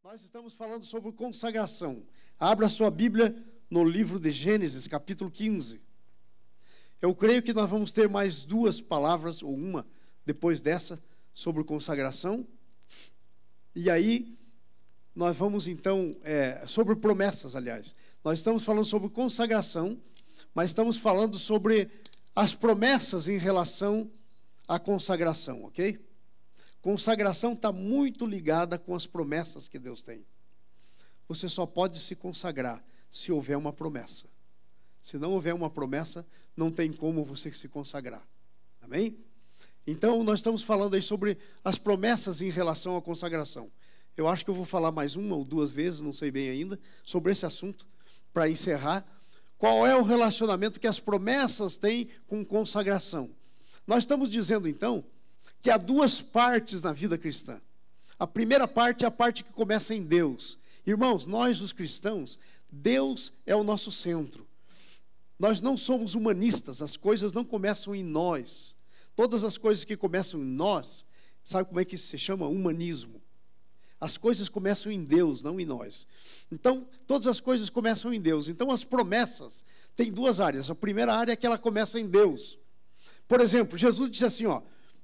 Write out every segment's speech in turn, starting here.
Nós estamos falando sobre consagração. Abra sua Bíblia no livro de Gênesis, capítulo 15. Eu creio que nós vamos ter mais duas palavras, ou uma, depois dessa, sobre consagração. E aí, nós vamos então, sobre promessas, aliás. Nós estamos falando sobre consagração, mas estamos falando sobre as promessas em relação à consagração, ok? Consagração está muito ligada com as promessas que Deus tem. Você só pode se consagrar se houver uma promessa. Se não houver uma promessa, não tem como você se consagrar. Amém? Então, nós estamos falando aí sobre as promessas em relação à consagração. Eu acho que eu vou falar mais uma ou duas vezes, não sei bem ainda, sobre esse assunto, para encerrar. Qual é o relacionamento que as promessas têm com consagração? Nós estamos dizendo, então, que há duas partes na vida cristã. A primeira parte é a parte que começa em Deus. Irmãos, nós os cristãos, Deus é o nosso centro. Nós não somos humanistas, as coisas não começam em nós. Todas as coisas que começam em nós, sabe como é que isso se chama? Humanismo. As coisas começam em Deus, não em nós. Então, todas as coisas começam em Deus. Então, as promessas têm duas áreas. A primeira área é que ela começa em Deus. Por exemplo, Jesus disse assim,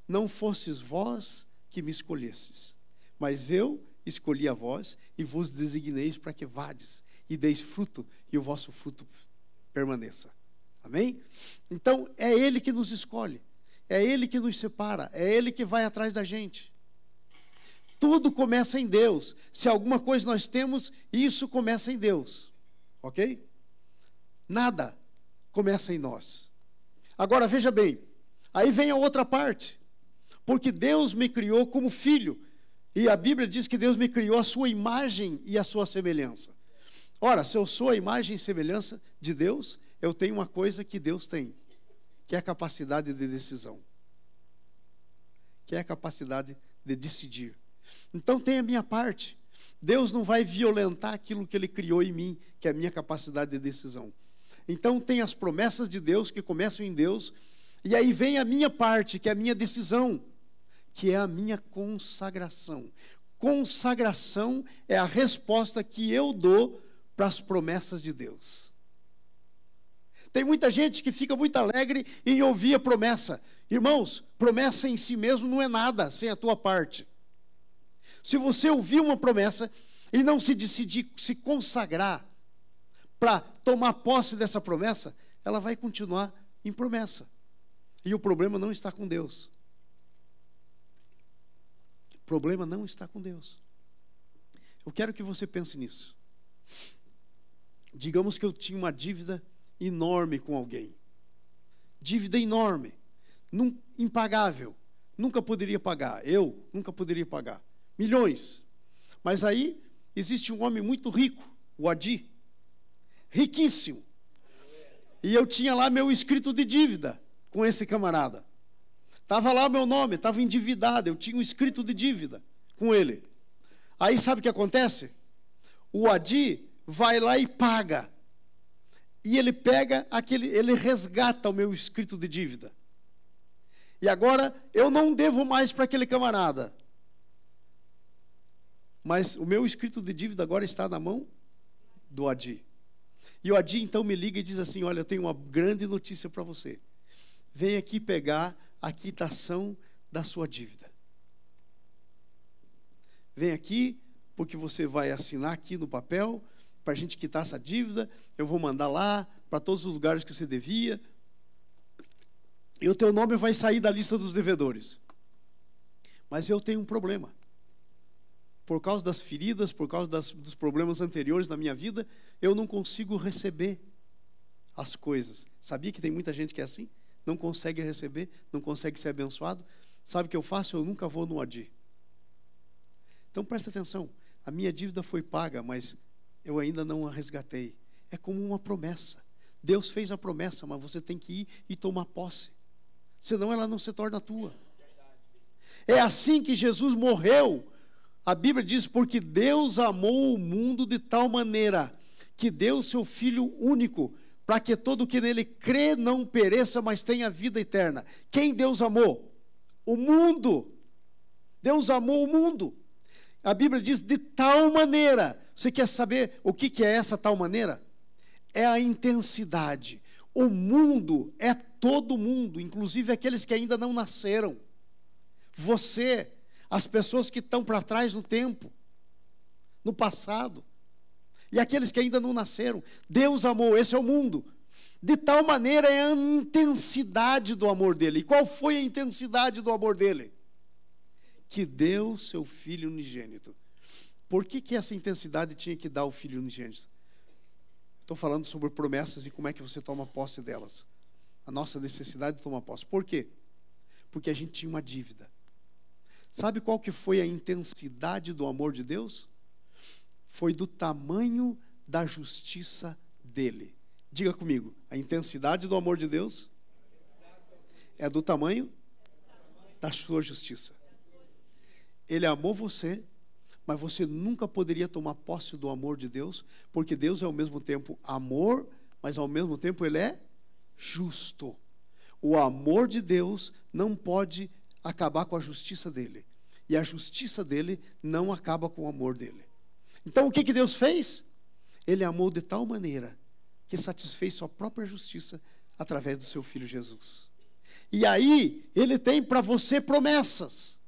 não fostes vós que me escolhestes, mas eu escolhi a vós e vos designeis para que vades e deis fruto e o vosso fruto permaneça. Amém? Então, é Ele que nos escolhe, é Ele que nos separa, é Ele que vai atrás da gente. Tudo começa em Deus. Se alguma coisa nós temos, isso começa em Deus. Ok? Nada começa em nós. Agora, veja bem, aí vem a outra parte. Porque Deus me criou como filho. E a Bíblia diz que Deus me criou a sua imagem e a sua semelhança. Ora, se eu sou a imagem e semelhança de Deus, eu tenho uma coisa que Deus tem, que é a capacidade de decisão. Que é a capacidade de decidir. Então tem a minha parte. Deus não vai violentar aquilo que Ele criou em mim, que é a minha capacidade de decisão. Então tem as promessas de Deus que começam em Deus, e aí vem a minha parte, que é a minha decisão, que é a minha consagração. Consagração é a resposta que eu dou para as promessas de Deus. Tem muita gente que fica muito alegre em ouvir a promessa. Irmãos, promessa em si mesmo não é nada sem a tua parte. Se você ouvir uma promessa e não se decidir se consagrar para tomar posse dessa promessa, ela vai continuar em promessa. E o problema não está com Deus. O problema não está com Deus. Eu quero que você pense nisso. Digamos que eu tinha uma dívida enorme com alguém. Dívida enorme. Impagável. Nunca poderia pagar. Eu nunca poderia pagar. Milhões. Mas aí existe um homem muito rico, o Adi. Riquíssimo. E eu tinha lá meu escrito de dívida com esse camarada. Estava lá o meu nome, estava endividado, eu tinha um escrito de dívida com ele. Aí sabe o que acontece? O Adi vai lá e paga. E ele pega ele resgata o meu escrito de dívida. E agora eu não devo mais para aquele camarada. Mas o meu escrito de dívida agora está na mão do Adi. E o Adi então me liga e diz assim, olha, eu tenho uma grande notícia para você. Vem aqui pegar a quitação da sua dívida. Vem aqui, porque você vai assinar aqui no papel, para a gente quitar essa dívida, eu vou mandar lá, para todos os lugares que você devia, e o teu nome vai sair da lista dos devedores. Mas eu tenho um problema. Por causa das feridas, por causa dos problemas anteriores da minha vida, eu não consigo receber as coisas. Sabia que tem muita gente que é assim? Não consegue receber, não consegue ser abençoado. Sabe o que eu faço? Eu nunca vou no Adi. Então presta atenção, a minha dívida foi paga, mas eu ainda não a resgatei. É como uma promessa. Deus fez a promessa, mas você tem que ir e tomar posse. Senão ela não se torna tua. É assim que Jesus morreu. A Bíblia diz, porque Deus amou o mundo de tal maneira que deu seu Filho único, para que todo que nele crê não pereça, mas tenha vida eterna. Quem Deus amou? O mundo. Deus amou o mundo. A Bíblia diz de tal maneira. Você quer saber o que é essa tal maneira? É a intensidade. O mundo é todo mundo, inclusive aqueles que ainda não nasceram. Você, as pessoas que estão para trás no tempo, no passado, e aqueles que ainda não nasceram. Deus amou, esse é o mundo. De tal maneira é a intensidade do amor dele. E qual foi a intensidade do amor dele? Que deu seu Filho unigênito. Por que essa intensidade tinha que dar o Filho unigênito? Estou falando sobre promessas e como é que você toma posse delas. A nossa necessidade de tomar posse. Por quê? Porque a gente tinha uma dívida. Sabe qual que foi a intensidade do amor de Deus? Foi do tamanho da justiça dele. Diga comigo, a intensidade do amor de Deus é do tamanho da sua justiça. Ele amou você, mas você nunca poderia tomar posse do amor de Deus, porque Deus é ao mesmo tempo amor, mas ao mesmo tempo Ele é justo. O amor de Deus não pode acabar com a justiça dele, e a justiça dele não acaba com o amor dele. Então o que Deus fez? Ele amou de tal maneira que satisfez sua própria justiça através do seu Filho Jesus. E aí, Ele tem para você promessas.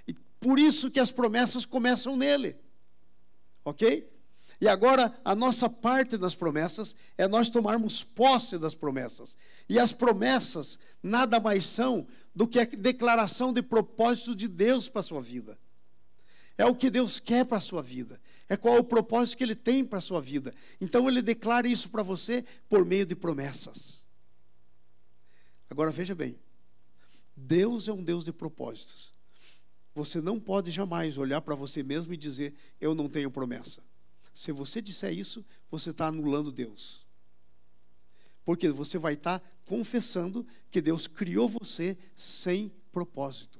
E por isso que as promessas começam nele. Ok? E agora, a nossa parte das promessas é nós tomarmos posse das promessas. E as promessas nada mais são do que a declaração de propósito de Deus para a sua vida. É o que Deus quer para a sua vida. É qual o propósito que Ele tem para a sua vida. Então Ele declara isso para você por meio de promessas. Agora veja bem. Deus é um Deus de propósitos. Você não pode jamais olhar para você mesmo e dizer, eu não tenho promessa. Se você disser isso, você está anulando Deus. Porque você vai estar confessando que Deus criou você sem propósito.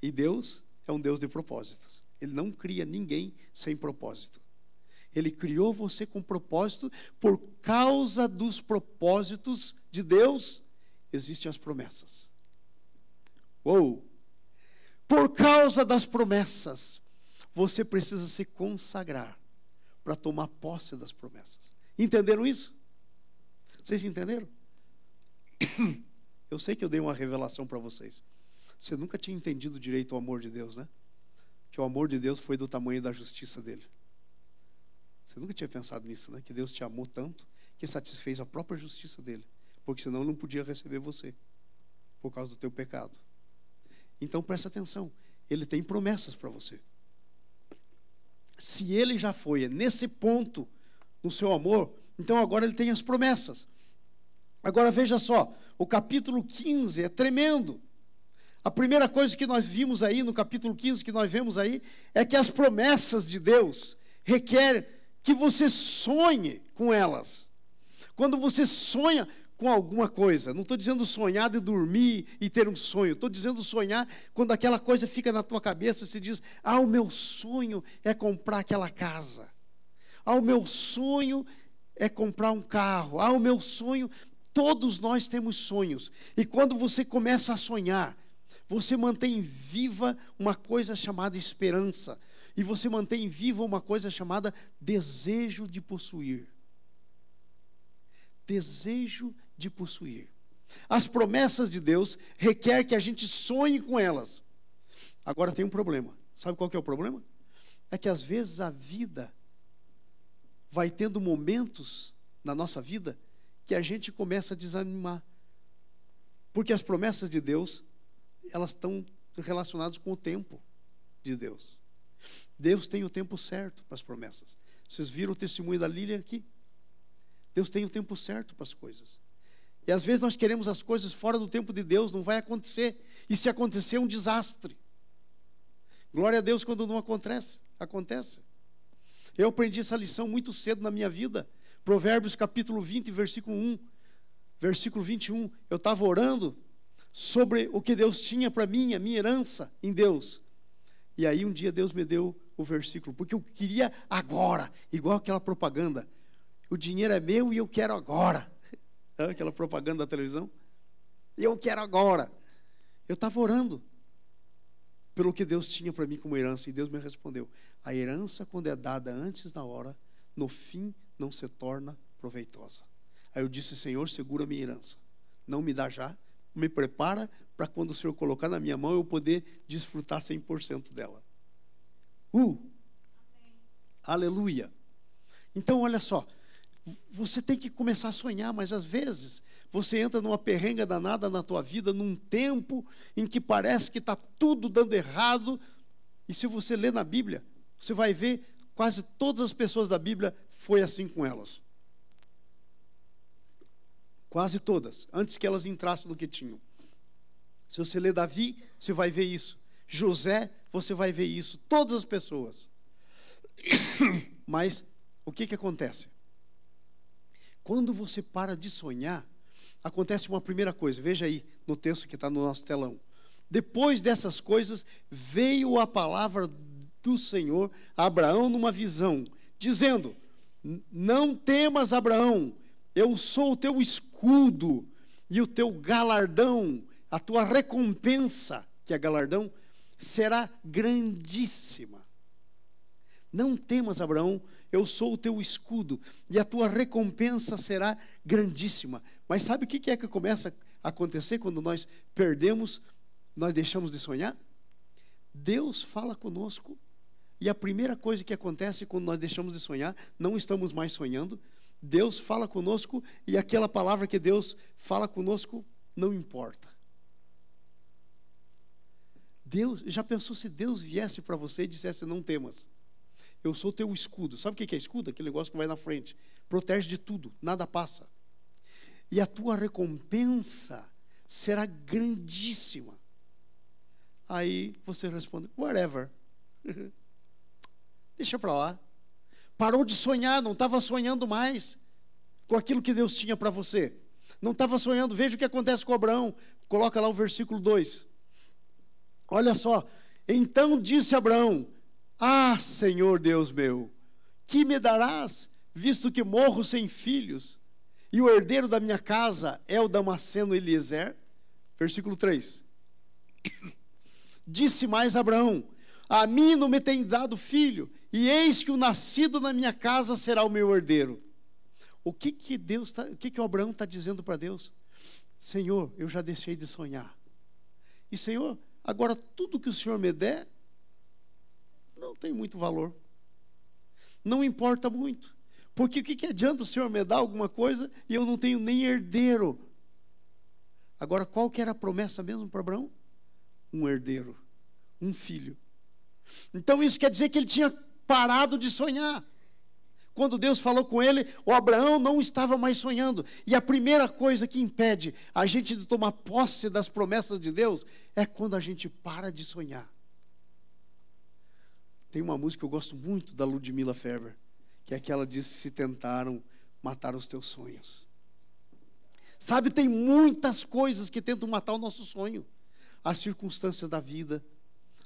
E Deus é um Deus de propósitos. Ele não cria ninguém sem propósito. Ele criou você com propósito. Por causa dos propósitos de Deus, existem as promessas. Uou! Por causa das promessas, você precisa se consagrar para tomar posse das promessas. Entenderam isso? Vocês entenderam? Eu sei que eu dei uma revelação para vocês. Você nunca tinha entendido direito o amor de Deus, né? Que o amor de Deus foi do tamanho da justiça dele. Você nunca tinha pensado nisso, né? Que Deus te amou tanto que satisfez a própria justiça dele. Porque senão não podia receber você, por causa do teu pecado. Então presta atenção, Ele tem promessas para você. Se Ele já foi nesse ponto no seu amor, então agora Ele tem as promessas. Agora veja só, o capítulo 15 é tremendo. A primeira coisa que nós vimos aí, no capítulo 15, que nós vemos aí, é que as promessas de Deus requerem que você sonhe com elas. Quando você sonha com alguma coisa, não estou dizendo sonhar de dormir e ter um sonho, estou dizendo sonhar quando aquela coisa fica na tua cabeça e você diz, o meu sonho é comprar aquela casa. O meu sonho é comprar um carro. O meu sonho, todos nós temos sonhos. E quando você começa a sonhar, você mantém viva uma coisa chamada esperança. E você mantém viva uma coisa chamada desejo de possuir. Desejo de possuir. As promessas de Deus requer que a gente sonhe com elas. Agora tem um problema. Sabe qual que é o problema? É que às vezes a vida vai tendo momentos na nossa vida que a gente começa a desanimar. Porque as promessas de Deus, elas estão relacionadas com o tempo de Deus. Deus tem o tempo certo para as promessas. Vocês viram o testemunho da Lília aqui? Deus tem o tempo certo para as coisas. E às vezes nós queremos as coisas fora do tempo de Deus, não vai acontecer. E se acontecer, é um desastre. Glória a Deus quando não acontece. Eu aprendi essa lição muito cedo na minha vida. Provérbios capítulo 20, versículo 1. Versículo 21. Eu estava orando sobre o que Deus tinha para mim, a minha herança em Deus. E aí um dia Deus me deu o versículo, porque eu queria agora, igual aquela propaganda. O dinheiro é meu e eu quero agora. Aquela propaganda da televisão. Eu quero agora. Eu estava orando. pelo que Deus tinha para mim como herança. E Deus me respondeu: a herança, quando é dada antes da hora, no fim não se torna proveitosa. Aí eu disse: Senhor, segura a minha herança, não me dá já, me prepara para quando o Senhor colocar na minha mão eu poder desfrutar 100% dela. Aleluia. Então olha só, você tem que começar a sonhar, mas às vezes você entra numa perrenga danada na tua vida, num tempo em que parece que está tudo dando errado. E se você ler na Bíblia, você vai ver quase todas as pessoas da Bíblia foi assim com elas. Quase todas, antes que elas entrassem no que tinham. Se você ler Davi, você vai ver isso. José, você vai ver isso. Todas as pessoas. Mas o que acontece? Quando você para de sonhar, acontece uma primeira coisa. Veja aí no texto que está no nosso telão. Depois dessas coisas, veio a palavra do Senhor a Abraão numa visão, dizendo: não temas, Abraão, eu sou o teu escudo e o teu galardão, a tua recompensa, que é galardão, será grandíssima. Não temas, Abraão, eu sou o teu escudo e a tua recompensa será grandíssima. Mas sabe o que é que começa a acontecer quando nós perdemos, nós deixamos de sonhar? Deus fala conosco e a primeira coisa que acontece quando nós deixamos de sonhar, não estamos mais sonhando, Deus fala conosco e aquela palavra que Deus fala conosco não importa. Deus, já pensou se Deus viesse para você e dissesse: não temas, eu sou teu escudo. Sabe o que é escudo? Aquele negócio que vai na frente, protege de tudo, nada passa. E a tua recompensa será grandíssima. Aí você responde: whatever. Deixa para lá. Parou de sonhar, não estava sonhando mais com aquilo que Deus tinha para você. Não estava sonhando. Veja o que acontece com Abraão. Coloca lá o versículo 2. Olha só. Então disse Abraão: ah, Senhor Deus meu, que me darás, visto que morro sem filhos, e o herdeiro da minha casa é o Damasceno Eliezer? Versículo 3. Disse mais Abraão: a mim não me tem dado filho, e eis que o nascido na minha casa será o meu herdeiro. O que o Abraão está dizendo para Deus? Senhor, eu já deixei de sonhar. E Senhor, agora tudo que o Senhor me der não tem muito valor. Não importa muito. Porque o que adianta o Senhor me dar alguma coisa e eu não tenho nem herdeiro? Agora, qual que era a promessa mesmo para Abraão? Um herdeiro, um filho. Então isso quer dizer que ele tinha parado de sonhar. Quando Deus falou com ele, o Abraão não estava mais sonhando. E a primeira coisa que impede a gente de tomar posse das promessas de Deus é quando a gente para de sonhar. Tem uma música que eu gosto muito da Ludmilla Ferber, que é aquela que diz: se tentaram matar os teus sonhos. Sabe, tem muitas coisas que tentam matar o nosso sonho. As circunstâncias da vida,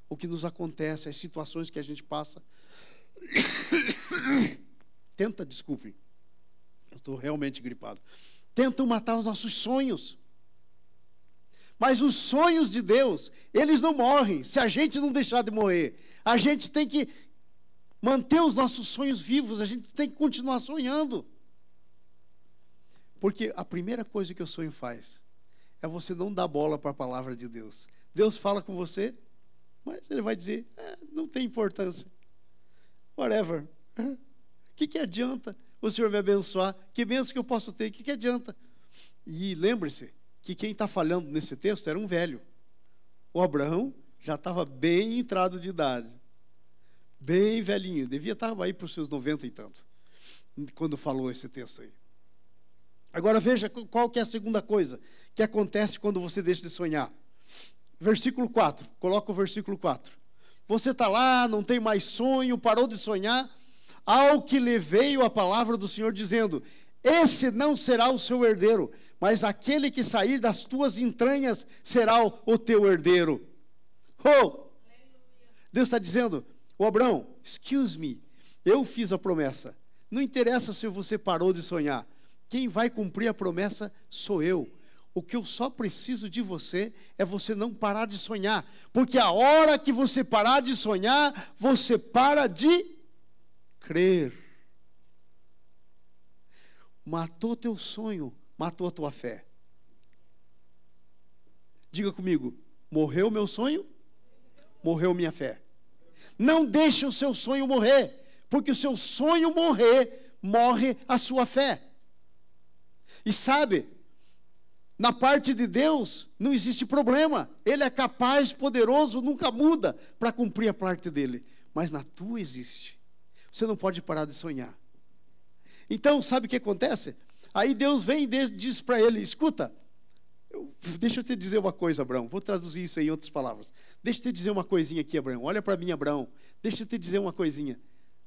o que nos acontece, as situações que a gente passa. Desculpem, eu estou realmente gripado. Tentam matar os nossos sonhos. Mas os sonhos de Deus, eles não morrem se a gente não deixar de morrer. A gente tem que manter os nossos sonhos vivos, a gente tem que continuar sonhando. Porque a primeira coisa que o sonho faz é você não dar bola para a palavra de Deus. Deus fala com você, mas ele vai dizer: não tem importância. Whatever. O que adianta o Senhor me abençoar? Que bênção que eu posso ter? O que adianta? E lembre-se que quem está falando nesse texto era um velho. O Abraão já estava bem entrado de idade. Bem velhinho. Devia estar aí para os seus 90 e tanto, quando falou esse texto aí. Agora veja qual que é a segunda coisa que acontece quando você deixa de sonhar. Versículo 4. Coloca o versículo 4. Você está lá, não tem mais sonho, parou de sonhar. Ao que lhe veio a palavra do Senhor dizendo: esse não será o seu herdeiro, mas aquele que sair das tuas entranhas será o teu herdeiro. Oh! Deus está dizendo: ô Abraão, excuse me, eu fiz a promessa. Não interessa se você parou de sonhar. Quem vai cumprir a promessa sou eu. O que eu só preciso de você é você não parar de sonhar. Porque a hora que você parar de sonhar, você para de crer. Matou teu sonho, matou a tua fé. Diga comigo, morreu meu sonho, morreu minha fé. Não deixe o seu sonho morrer, porque o seu sonho morrer, morre a sua fé. E sabe, na parte de Deus não existe problema. Ele é capaz, poderoso, nunca muda para cumprir a parte dele. Mas na tua existe. Você não pode parar de sonhar. Então, sabe o que acontece? Aí Deus vem e diz para ele, escuta, deixa eu te dizer uma coisa, Abraão. Vou traduzir isso aí em outras palavras. Deixa eu te dizer uma coisinha aqui, Abraão. Olha para mim, Abraão. Deixa eu te dizer uma coisinha.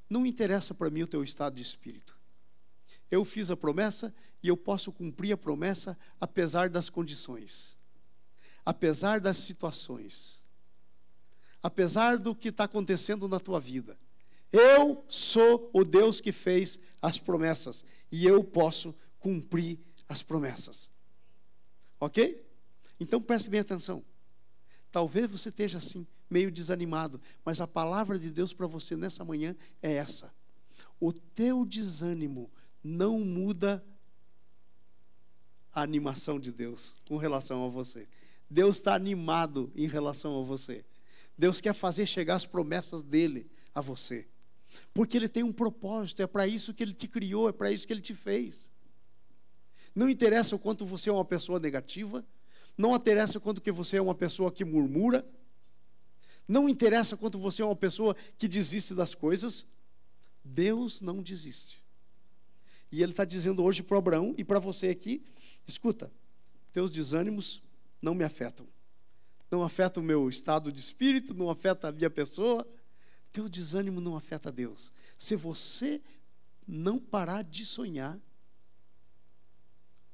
Não interessa para mim o teu estado de espírito. Eu fiz a promessa e eu posso cumprir a promessa apesar das condições. Apesar das situações. Apesar do que está acontecendo na tua vida. Eu sou o Deus que fez as promessas. E eu posso cumprir as promessas. Ok? Então preste bem atenção. Talvez você esteja assim, meio desanimado. Mas a palavra de Deus para você nessa manhã é essa. O teu desânimo não muda a animação de Deus com relação a você. Deus está animado em relação a você. Deus quer fazer chegar as promessas dele a você. Porque ele tem um propósito, é para isso que ele te criou, é para isso que ele te fez. Não interessa o quanto você é uma pessoa negativa, não interessa o quanto que você é uma pessoa que murmura, não interessa o quanto você é uma pessoa que desiste das coisas, Deus não desiste. E ele está dizendo hoje para Abraão e para você aqui, escuta, teus desânimos não me afetam. Não afeta o meu estado de espírito, não afeta a minha pessoa. Teu desânimo não afeta Deus. Se você não parar de sonhar,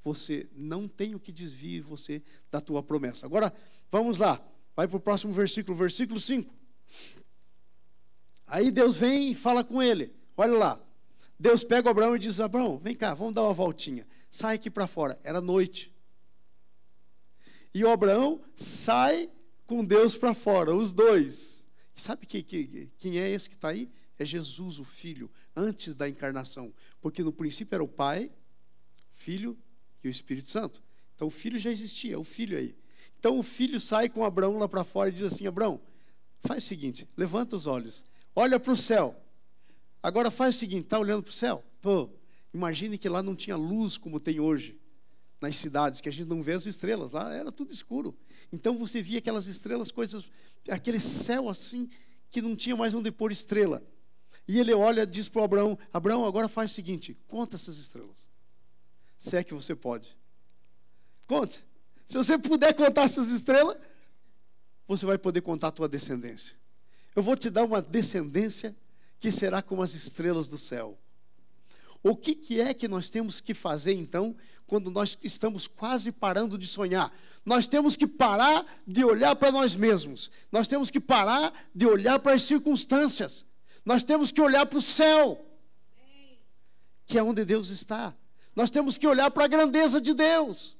você não tem o que desvie você da tua promessa. Agora, vamos lá. Vai para o próximo versículo, versículo 5. Aí Deus vem e fala com ele. Olha lá. Deus pega o Abraão e diz, Abraão, vem cá, vamos dar uma voltinha. Sai aqui para fora. Era noite. E o Abraão sai com Deus para fora, os dois. E sabe quem é esse que está aí? É Jesus, o Filho, antes da encarnação. Porque no princípio era o Pai, o Filho e o Espírito Santo. Então o Filho já existia, o Filho aí. Então o Filho sai com Abraão lá para fora e diz assim, Abraão, faz o seguinte, levanta os olhos, olha para o céu. Agora faz o seguinte, está olhando para o céu? Estou. Imagine que lá não tinha luz como tem hoje, nas cidades, que a gente não vê as estrelas, lá era tudo escuro. Então você via aquelas estrelas, coisas, aquele céu assim, que não tinha mais onde pôr estrela. E ele olha, diz para o Abraão, Abraão, agora faz o seguinte, conta essas estrelas. Se é que você pode. Conte. Se você puder contar essas estrelas, você vai poder contar a tua descendência. Eu vou te dar uma descendência que será como as estrelas do céu. O que é que nós temos que fazer, então, quando nós estamos quase parando de sonhar? Nós temos que parar de olhar para nós mesmos. Nós temos que parar de olhar para as circunstâncias. Nós temos que olhar para o céu, que é onde Deus está. Nós temos que olhar para a grandeza de Deus.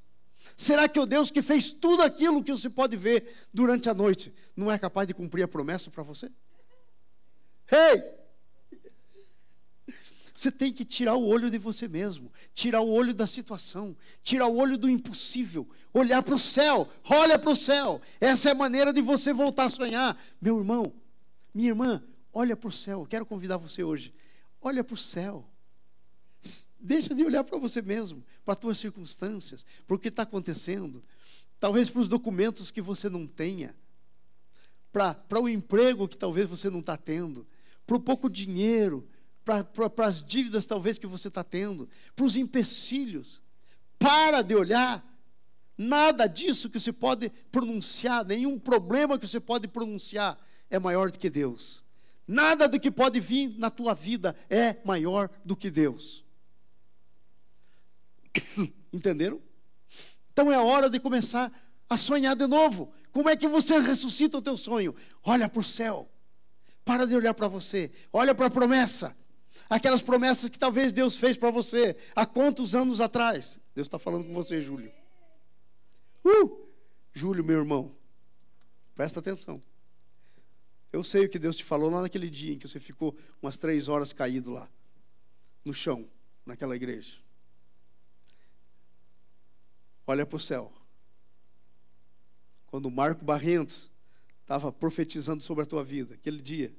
Será que o Deus que fez tudo aquilo que você pode ver durante a noite não é capaz de cumprir a promessa para você? Ei! Você tem que tirar o olho de você mesmo, tirar o olho da situação, tirar o olho do impossível, olhar para o céu, olha para o céu. Essa é a maneira de você voltar a sonhar. Meu irmão, minha irmã, olha para o céu. Eu quero convidar você hoje. Olha para o céu. Deixa de olhar para você mesmo, para as tuas circunstâncias, para o que está acontecendo. Talvez para os documentos que você não tenha, para o emprego que talvez você não está tendo, para o pouco dinheiro, para as dívidas talvez que você está tendo, para os empecilhos. Para de olhar. Nada disso que você pode pronunciar, nenhum problema que você pode pronunciar é maior do que Deus. Nada do que pode vir na tua vida é maior do que Deus. Entenderam? Então é a hora de começar a sonhar de novo. Como é que você ressuscita o teu sonho? Olha para o céu. Para de olhar para você. Olha para a promessa. Aquelas promessas que talvez Deus fez para você há quantos anos atrás? Deus está falando com você, Júlio. Júlio, meu irmão, presta atenção. Eu sei o que Deus te falou lá naquele dia em que você ficou umas 3 horas caído lá, no chão, naquela igreja. Olha para o céu. Quando o Marco Barrentos estava profetizando sobre a tua vida, aquele dia,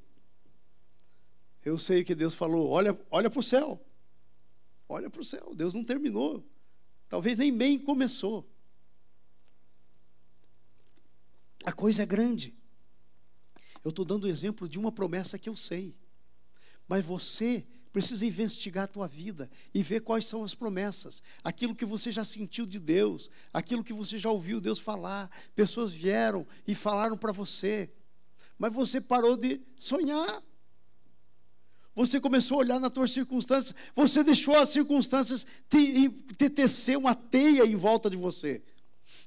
eu sei o que Deus falou. Olha para o céu. Olha para o céu. Deus não terminou. Talvez nem bem começou. A coisa é grande. Eu estou dando o exemplo de uma promessa que eu sei. Mas você precisa investigar a tua vida e ver quais são as promessas. Aquilo que você já sentiu de Deus. Aquilo que você já ouviu Deus falar. Pessoas vieram e falaram para você. Mas você parou de sonhar. Você começou a olhar nas tuas circunstâncias. Você deixou as circunstâncias tecer uma teia em volta de você.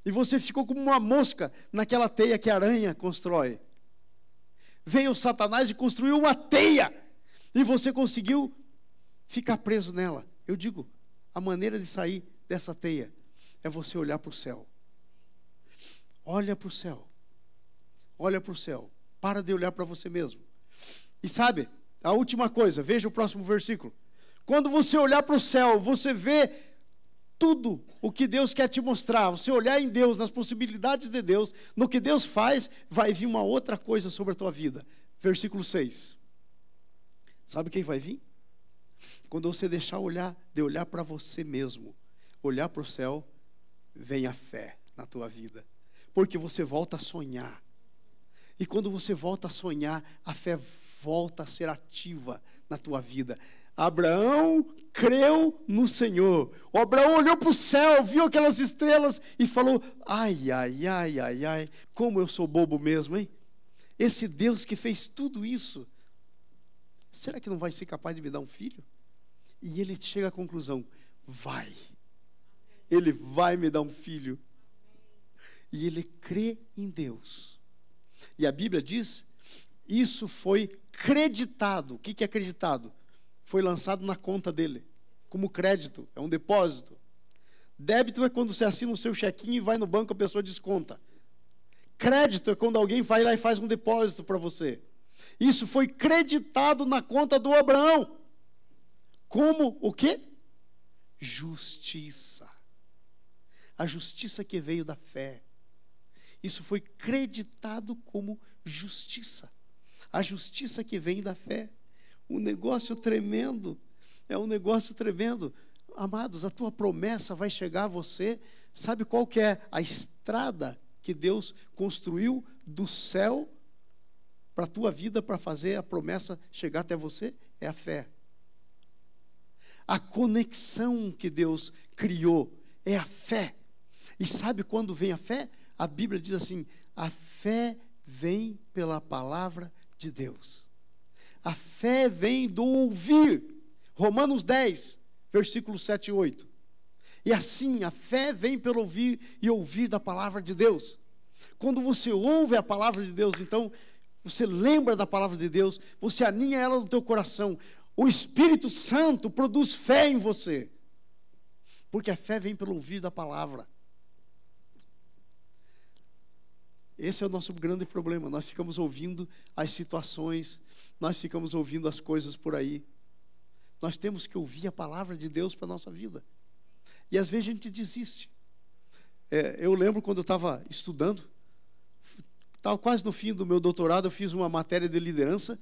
E você ficou como uma mosca naquela teia que a aranha constrói. Veio Satanás e construiu uma teia. E você conseguiu ficar preso nela. Eu digo, a maneira de sair dessa teia é você olhar para o céu. Olha para o céu. Olha para o céu. Para de olhar para você mesmo. E sabe, a última coisa, veja o próximo versículo. Quando você olhar para o céu, você vê tudo o que Deus quer te mostrar. Você olhar em Deus, nas possibilidades de Deus, no que Deus faz, vai vir uma outra coisa sobre a tua vida. Versículo 6. Sabe quem vai vir? Quando você deixar de olhar para você mesmo, olhar para o céu, vem a fé na tua vida. Porque você volta a sonhar. E quando você volta a sonhar, a fé volta a ser ativa na tua vida. Abraão creu no Senhor. O Abraão olhou para o céu, viu aquelas estrelas e falou: ai, ai, ai, ai, ai, como eu sou bobo mesmo, hein? Esse Deus que fez tudo isso, será que não vai ser capaz de me dar um filho? E ele chega à conclusão: vai. Ele vai me dar um filho. E ele crê em Deus. E a Bíblia diz, isso foi creditado. O que é creditado? Foi lançado na conta dele, como crédito, é um depósito. Débito é quando você assina o seu chequinho e vai no banco, a pessoa desconta. Crédito é quando alguém vai lá e faz um depósito para você. Isso foi creditado na conta do Abraão. Como o quê? Justiça. A justiça que veio da fé. Isso foi creditado como justiça. A justiça que vem da fé. Um negócio tremendo. É um negócio tremendo. Amados, a tua promessa vai chegar a você. Sabe qual que é a estrada que Deus construiu do céu para a tua vida, para fazer a promessa chegar até você? É a fé. A conexão que Deus criou é a fé. E sabe quando vem a fé? A Bíblia diz assim: a fé vem pela palavra de Deus. A fé vem do ouvir. Romanos 10, versículos 7 e 8. E assim, a fé vem pelo ouvir e ouvir da palavra de Deus. Quando você ouve a palavra de Deus, então, você lembra da palavra de Deus, você aninha ela no teu coração. O Espírito Santo produz fé em você. Porque a fé vem pelo ouvir da palavra. Esse é o nosso grande problema. Nós ficamos ouvindo as situações, nós ficamos ouvindo as coisas por aí. Nós temos que ouvir a palavra de Deus para a nossa vida. E às vezes a gente desiste. Eu lembro quando eu estava estudando, estava quase no fim do meu doutorado, eu fiz uma matéria de liderança,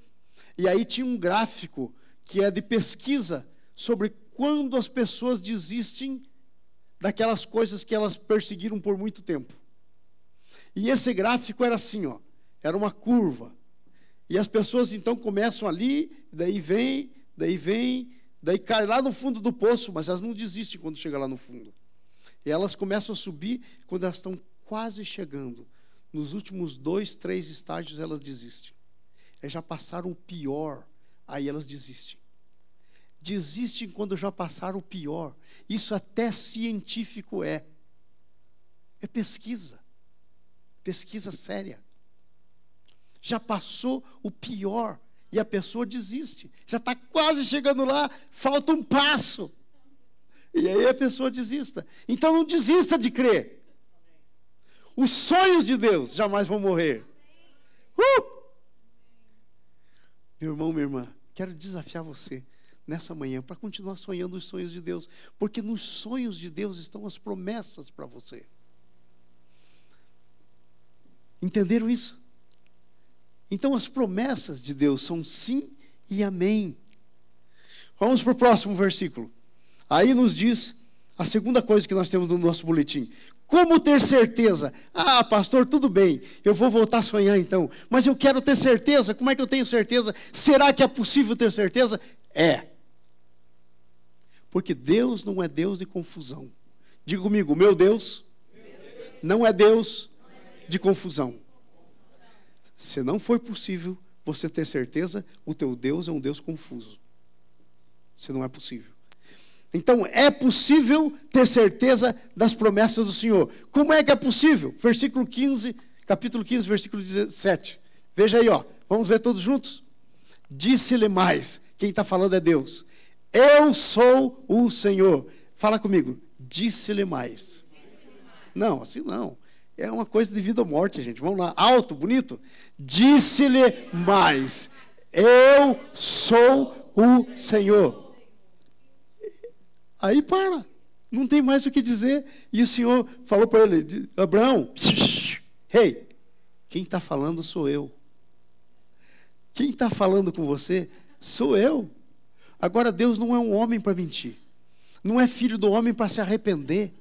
e aí tinha um gráfico que é de pesquisa sobre quando as pessoas desistem daquelas coisas que elas perseguiram por muito tempo. E esse gráfico era assim, ó, era uma curva. E as pessoas então começam ali, daí cai lá no fundo do poço, mas elas não desistem quando chega lá no fundo. E elas começam a subir quando elas estão quase chegando. Nos últimos 2, 3 estágios elas desistem. Elas já passaram o pior, aí elas desistem. Desistem quando já passaram o pior. Isso até científico é. É pesquisa. Pesquisa séria. Já passou o pior e a pessoa desiste. Já está quase chegando lá, falta um passo. E aí a pessoa desista. Então não desista de crer. Os sonhos de Deus jamais vão morrer. Meu irmão, minha irmã, quero desafiar você nessa manhã para continuar sonhando os sonhos de Deus, porque nos sonhos de Deus estão as promessas para você. Entenderam isso? Então as promessas de Deus são sim e amém. Vamos para o próximo versículo. Aí nos diz a segunda coisa que nós temos no nosso boletim. Como ter certeza? Ah, pastor, tudo bem, eu vou voltar a sonhar então, mas eu quero ter certeza. Como é que eu tenho certeza? Será que é possível ter certeza? É. Porque Deus não é Deus de confusão. Diga comigo, meu Deus não é Deus de confusão. Se não foi possível você ter certeza, o teu Deus é um Deus confuso. Se não é possível. Então, é possível ter certeza das promessas do Senhor. Como é que é possível? Versículo 15, capítulo 15, versículo 17. Veja aí, ó. Vamos ver todos juntos? Disse-lhe mais. Quem está falando é Deus. Eu sou o Senhor. Fala comigo. Disse-lhe mais. Não, assim não. É uma coisa de vida ou morte, gente. Vamos lá. Alto, bonito. Disse-lhe mais. Eu sou o Senhor. Aí para. Não tem mais o que dizer. E o Senhor falou para ele, Abraão, hey, quem está falando sou eu. Quem está falando com você sou eu. Agora Deus não é um homem para mentir. Não é filho do homem para se arrepender.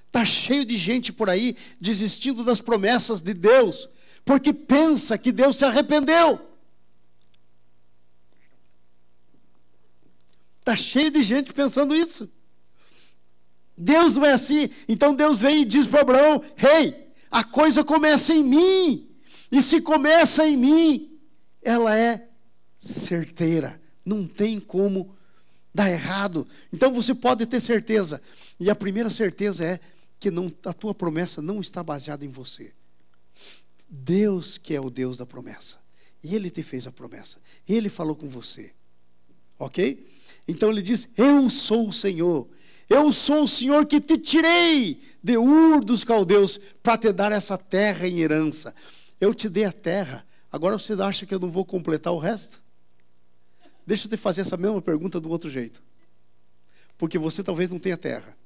Está cheio de gente por aí desistindo das promessas de Deus, porque pensa que Deus se arrependeu. Está cheio de gente pensando isso. Deus não é assim. Então Deus vem e diz para Abraão, hey, a coisa começa em mim. E se começa em mim, ela é certeira. Não tem como dar errado. Então você pode ter certeza. E a primeira certeza é que a tua promessa não está baseada em você. Deus que é o Deus da promessa. E Ele te fez a promessa. Ele falou com você. Ok? Então Ele diz, eu sou o Senhor. Eu sou o Senhor que te tirei de Ur dos caldeus para te dar essa terra em herança. Eu te dei a terra. Agora você acha que eu não vou completar o resto? Deixa eu te fazer essa mesma pergunta do outro jeito. Porque você talvez não tenha terra.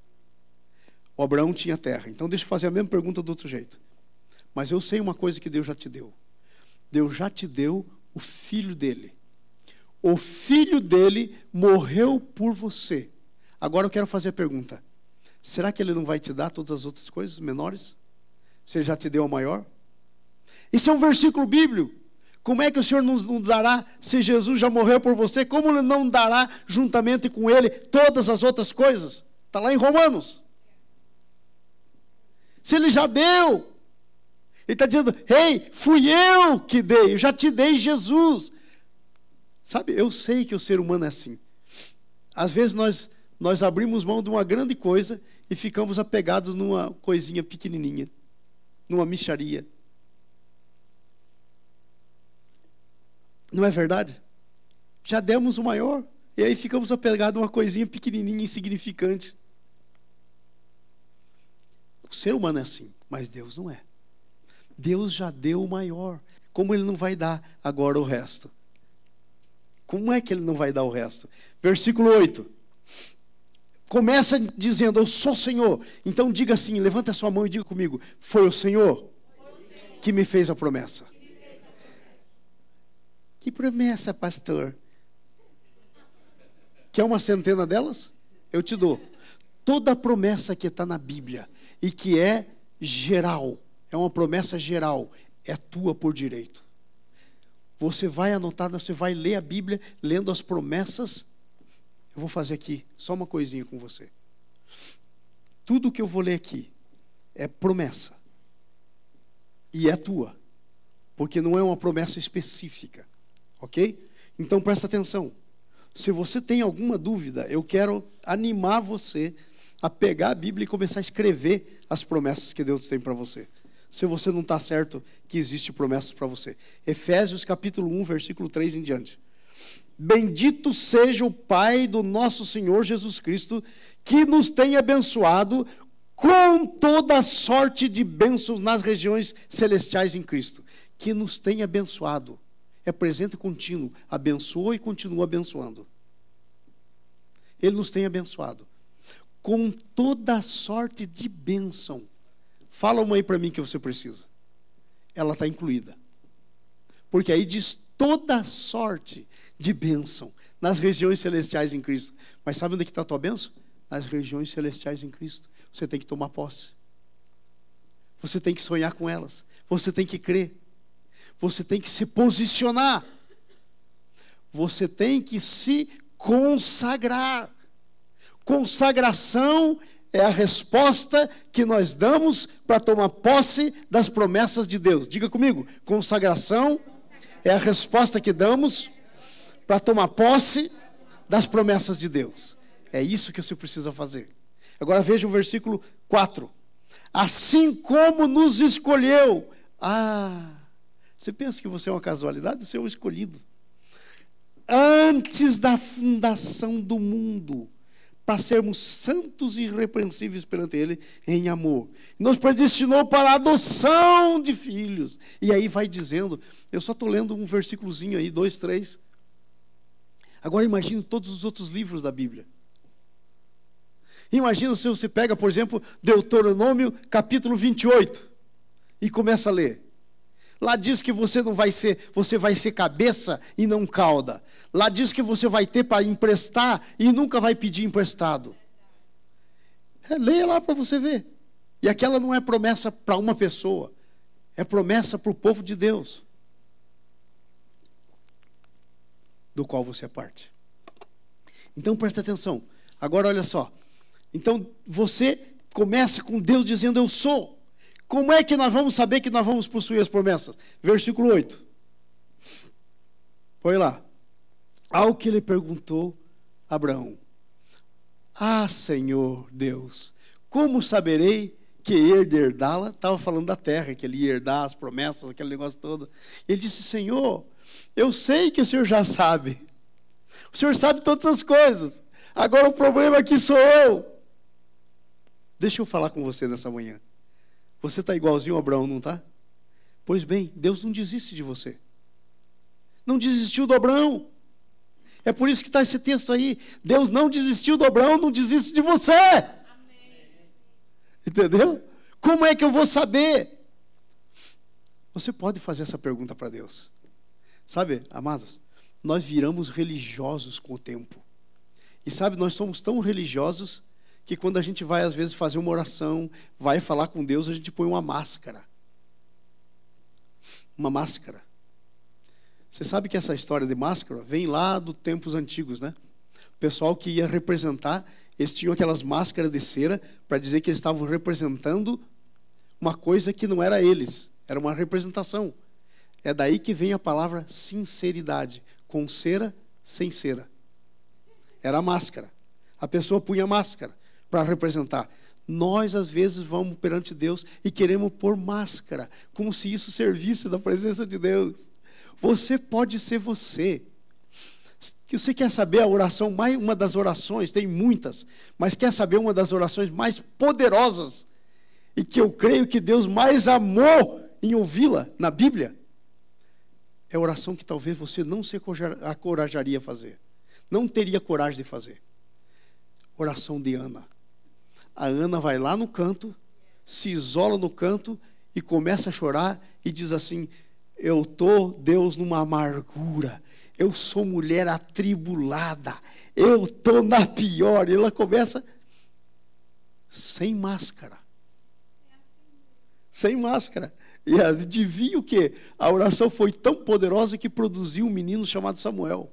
O Abraão tinha terra. Então deixa eu fazer a mesma pergunta do outro jeito. Mas eu sei uma coisa que Deus já te deu. Deus já te deu o filho dele. O filho dele morreu por você. Agora eu quero fazer a pergunta. Será que ele não vai te dar todas as outras coisas menores? Se ele já te deu a maior? Isso é um versículo bíblico. Como é que o Senhor nos dará, se Jesus já morreu por você, como Ele não dará juntamente com Ele todas as outras coisas? Está lá em Romanos. Se Ele já deu, Ele está dizendo, hey, fui eu que dei, eu já te dei Jesus. Sabe, eu sei que o ser humano é assim. Às vezes nós abrimos mão de uma grande coisa e ficamos apegados numa coisinha pequenininha, numa mixaria. Não é verdade? Já demos o maior, e aí ficamos apegados a uma coisinha pequenininha, insignificante. O ser humano é assim, mas Deus não é. Deus já deu o maior. Como Ele não vai dar agora o resto? Como é que Ele não vai dar o resto? Versículo 8. Começa dizendo, eu sou o Senhor. Então diga assim, levanta a sua mão e diga comigo, foi o Senhor que me fez a promessa. Que promessa, pastor? Quer uma centena delas? Eu te dou. Toda promessa que está na Bíblia e que é geral, é uma promessa geral, é tua por direito. Você vai anotar, você vai ler a Bíblia, lendo as promessas. Eu vou fazer aqui só uma coisinha com você. Tudo que eu vou ler aqui é promessa. E é tua. Porque não é uma promessa específica. Ok? Então presta atenção. Se você tem alguma dúvida, eu quero animar você a pegar a Bíblia e começar a escrever as promessas que Deus tem para você. Se você não está certo que existe promessas para você. Efésios capítulo 1, versículo 3 em diante. Bendito seja o Pai do nosso Senhor Jesus Cristo, que nos tem abençoado com toda sorte de bênçãos nas regiões celestiais em Cristo, que nos tem abençoado. É presente e contínuo, abençoou e continua abençoando. Ele nos tem abençoado com toda sorte de bênção. Fala uma aí para mim que você precisa. Ela está incluída. Porque aí diz toda sorte de bênção nas regiões celestiais em Cristo. Mas sabe onde é que está a tua bênção? Nas regiões celestiais em Cristo. Você tem que tomar posse. Você tem que sonhar com elas. Você tem que crer. Você tem que se posicionar. Você tem que se consagrar. Consagração é a resposta que nós damos para tomar posse das promessas de Deus. Diga comigo, consagração é a resposta que damos para tomar posse das promessas de Deus. É isso que você precisa fazer. Agora veja o versículo 4. Assim como nos escolheu. Você pensa que você é uma casualidade? Você é um escolhido. Antes da fundação do mundo, para sermos santos e irrepreensíveis perante Ele em amor. Nos predestinou para a adoção de filhos. E aí vai dizendo, eu só estou lendo um versículozinho aí, 2, 3. Agora imagine todos os outros livros da Bíblia. Imagina se você pega, por exemplo, Deuteronômio capítulo 28 e começa a ler. Lá diz que você vai ser cabeça e não cauda. Lá diz que você vai ter para emprestar e nunca vai pedir emprestado. Leia lá para você ver. E aquela não é promessa para uma pessoa, é promessa para o povo de Deus, do qual você é parte. Então presta atenção. Agora olha só. Então você começa com Deus dizendo eu sou. Como é que nós vamos saber que nós vamos possuir as promessas? Versículo 8. Põe lá. Ao que lhe perguntou Abraão: Senhor Deus, como saberei que hei de herdá-la? Estava falando da terra, que ele ia herdar as promessas, aquele negócio todo. Ele disse: Senhor, eu sei que o Senhor já sabe. O Senhor sabe todas as coisas. Agora o problema aqui sou eu. Deixa eu falar com você nessa manhã. Você está igualzinho a Abraão, não está? Pois bem, Deus não desiste de você. Não desistiu do Abraão. É por isso que está esse texto aí. Deus não desistiu do Abraão, não desiste de você. Amém. Entendeu? Como é que eu vou saber? Você pode fazer essa pergunta para Deus. Sabe, amados, nós viramos religiosos com o tempo. E sabe, nós somos tão religiosos que quando a gente vai, às vezes, fazer uma oração, vai falar com Deus, a gente põe uma máscara. Uma máscara. Você sabe que essa história de máscara vem lá dos tempos antigos, né? O pessoal que ia representar, eles tinham aquelas máscaras de cera para dizer que eles estavam representando uma coisa que não era eles. Era uma representação. É daí que vem a palavra sinceridade. Com cera, sem cera. Era a máscara. A pessoa punha máscara para representar. Nós, às vezes, vamos perante Deus e queremos pôr máscara, como se isso servisse da presença de Deus. Você pode ser você. Você quer saber a oração, uma das orações, tem muitas, mas quer saber uma das orações mais poderosas e que eu creio que Deus mais amou em ouvi-la na Bíblia? É a oração que talvez você não se encorajaria a fazer. Não teria coragem de fazer. Oração de Ana. A Ana vai lá no canto, se isola no canto e começa a chorar e diz assim: eu estou, Deus, numa amargura. Eu sou mulher atribulada. Eu estou na pior. E ela começa sem máscara. Sem máscara. E adivinha o quê? A oração foi tão poderosa que produziu um menino chamado Samuel.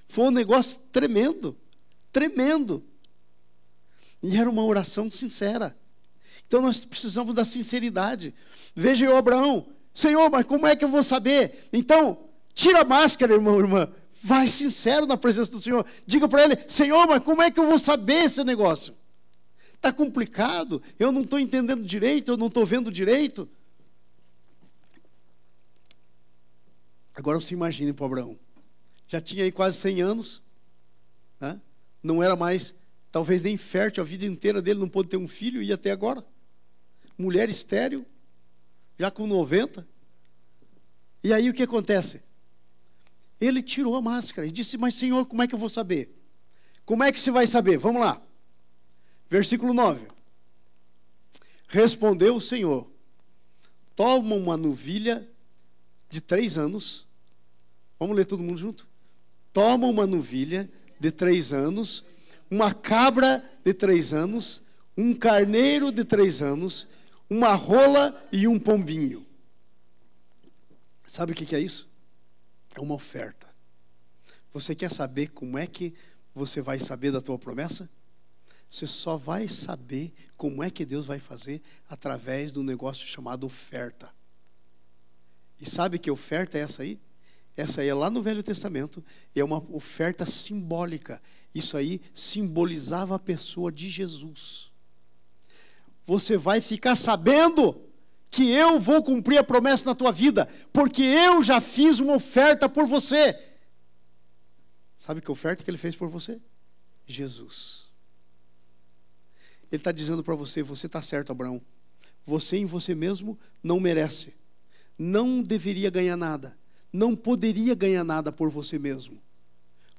Foi um negócio tremendo. Tremendo. E era uma oração sincera. Então nós precisamos da sinceridade. Veja eu, Abraão: Senhor, mas como é que eu vou saber? Então, tira a máscara, irmão, irmã. Vai sincero na presença do Senhor. Diga para Ele: Senhor, mas como é que eu vou saber esse negócio? Está complicado, eu não estou entendendo direito, eu não estou vendo direito. Agora você imagine para Abraão. Já tinha aí quase 100 anos, né? Não era mais talvez nem fértil, a vida inteira dele não pôde ter um filho, e até agora. Mulher estéril, já com 90. E aí o que acontece? Ele tirou a máscara e disse, mas Senhor, como é que eu vou saber? Como é que você vai saber? Vamos lá. Versículo 9. Respondeu o Senhor, toma uma novilha de 3 anos. Vamos ler todo mundo junto? Toma uma novilha de 3 anos, uma cabra de 3 anos, um carneiro de 3 anos, uma rola e um pombinho. Sabe o que é isso? É uma oferta. Você quer saber como é que você vai saber da tua promessa? Você só vai saber como é que Deus vai fazer através do negócio chamado oferta. E sabe que oferta é essa aí? Essa aí é lá no Velho Testamento, é uma oferta simbólica. Isso aí simbolizava a pessoa de Jesus. Você vai ficar sabendo que eu vou cumprir a promessa na tua vida, porque eu já fiz uma oferta por você. Sabe que oferta que ele fez por você? Jesus. Ele está dizendo para você, você está certo, Abraão. Você em você mesmo não merece. Não deveria ganhar nada. Não poderia ganhar nada por você mesmo.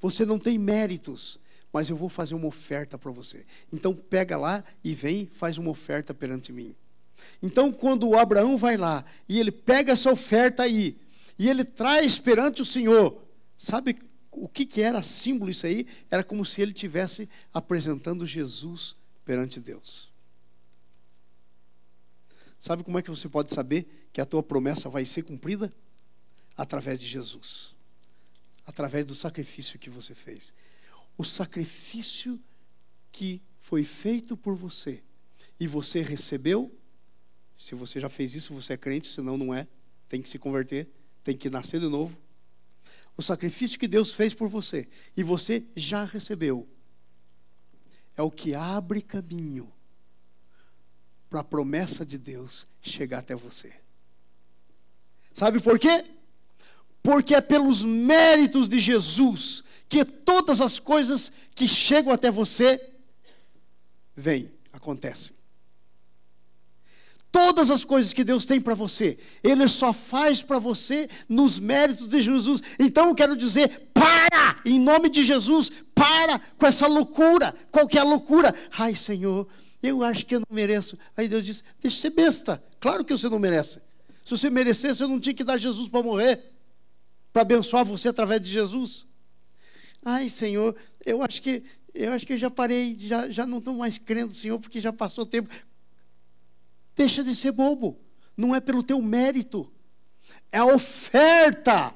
Você não tem méritos, mas eu vou fazer uma oferta para você. Então pega lá e vem, faz uma oferta perante mim. Então quando o Abraão vai lá e ele pega essa oferta aí, e ele traz perante o Senhor, sabe o que era símbolo isso aí? Era como se ele estivesse apresentando Jesus perante Deus. Sabe como é que você pode saber que a tua promessa vai ser cumprida? Através de Jesus. Através do sacrifício que você fez. O sacrifício que foi feito por você e você recebeu. Se você já fez isso, você é crente, senão não é. Tem que se converter, tem que nascer de novo. O sacrifício que Deus fez por você e você já recebeu é o que abre caminho para a promessa de Deus chegar até você. Sabe por quê? Porque é pelos méritos de Jesus que todas as coisas que chegam até você acontecem. Todas as coisas que Deus tem para você, Ele só faz para você nos méritos de Jesus. Então eu quero dizer, para! Em nome de Jesus, para com essa loucura. Qual que é a loucura? Ai, Senhor, eu acho que eu não mereço. Aí Deus diz, deixa de ser besta. Claro que você não merece. Se você merecesse, eu não tinha que dar Jesus para morrer, para abençoar você através de Jesus. Ai, Senhor, eu acho que eu já parei, já não estou mais crendo, Senhor, porque já passou o tempo. Deixa de ser bobo. Não é pelo teu mérito. É a oferta.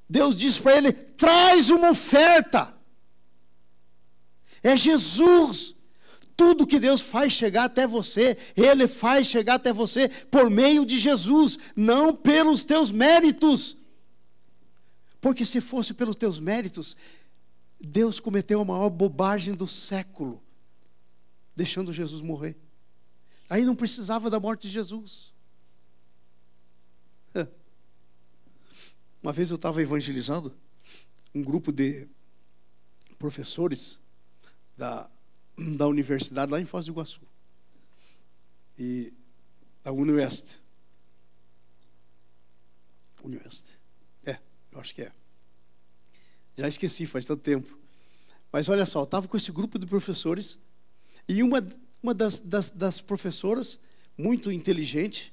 Deus diz para ele, traz uma oferta. É Jesus. Tudo que Deus faz chegar até você, Ele faz chegar até você por meio de Jesus, não pelos teus méritos. Porque se fosse pelos teus méritos, Deus cometeu a maior bobagem do século, deixando Jesus morrer. Aí não precisava da morte de Jesus. Uma vez eu estava evangelizando um grupo de professores da universidade lá em Foz do Iguaçu. E da Unioeste. Eu acho que é. Já esqueci, faz tanto tempo. Mas olha só, eu estava com esse grupo de professores e uma das professoras, muito inteligente,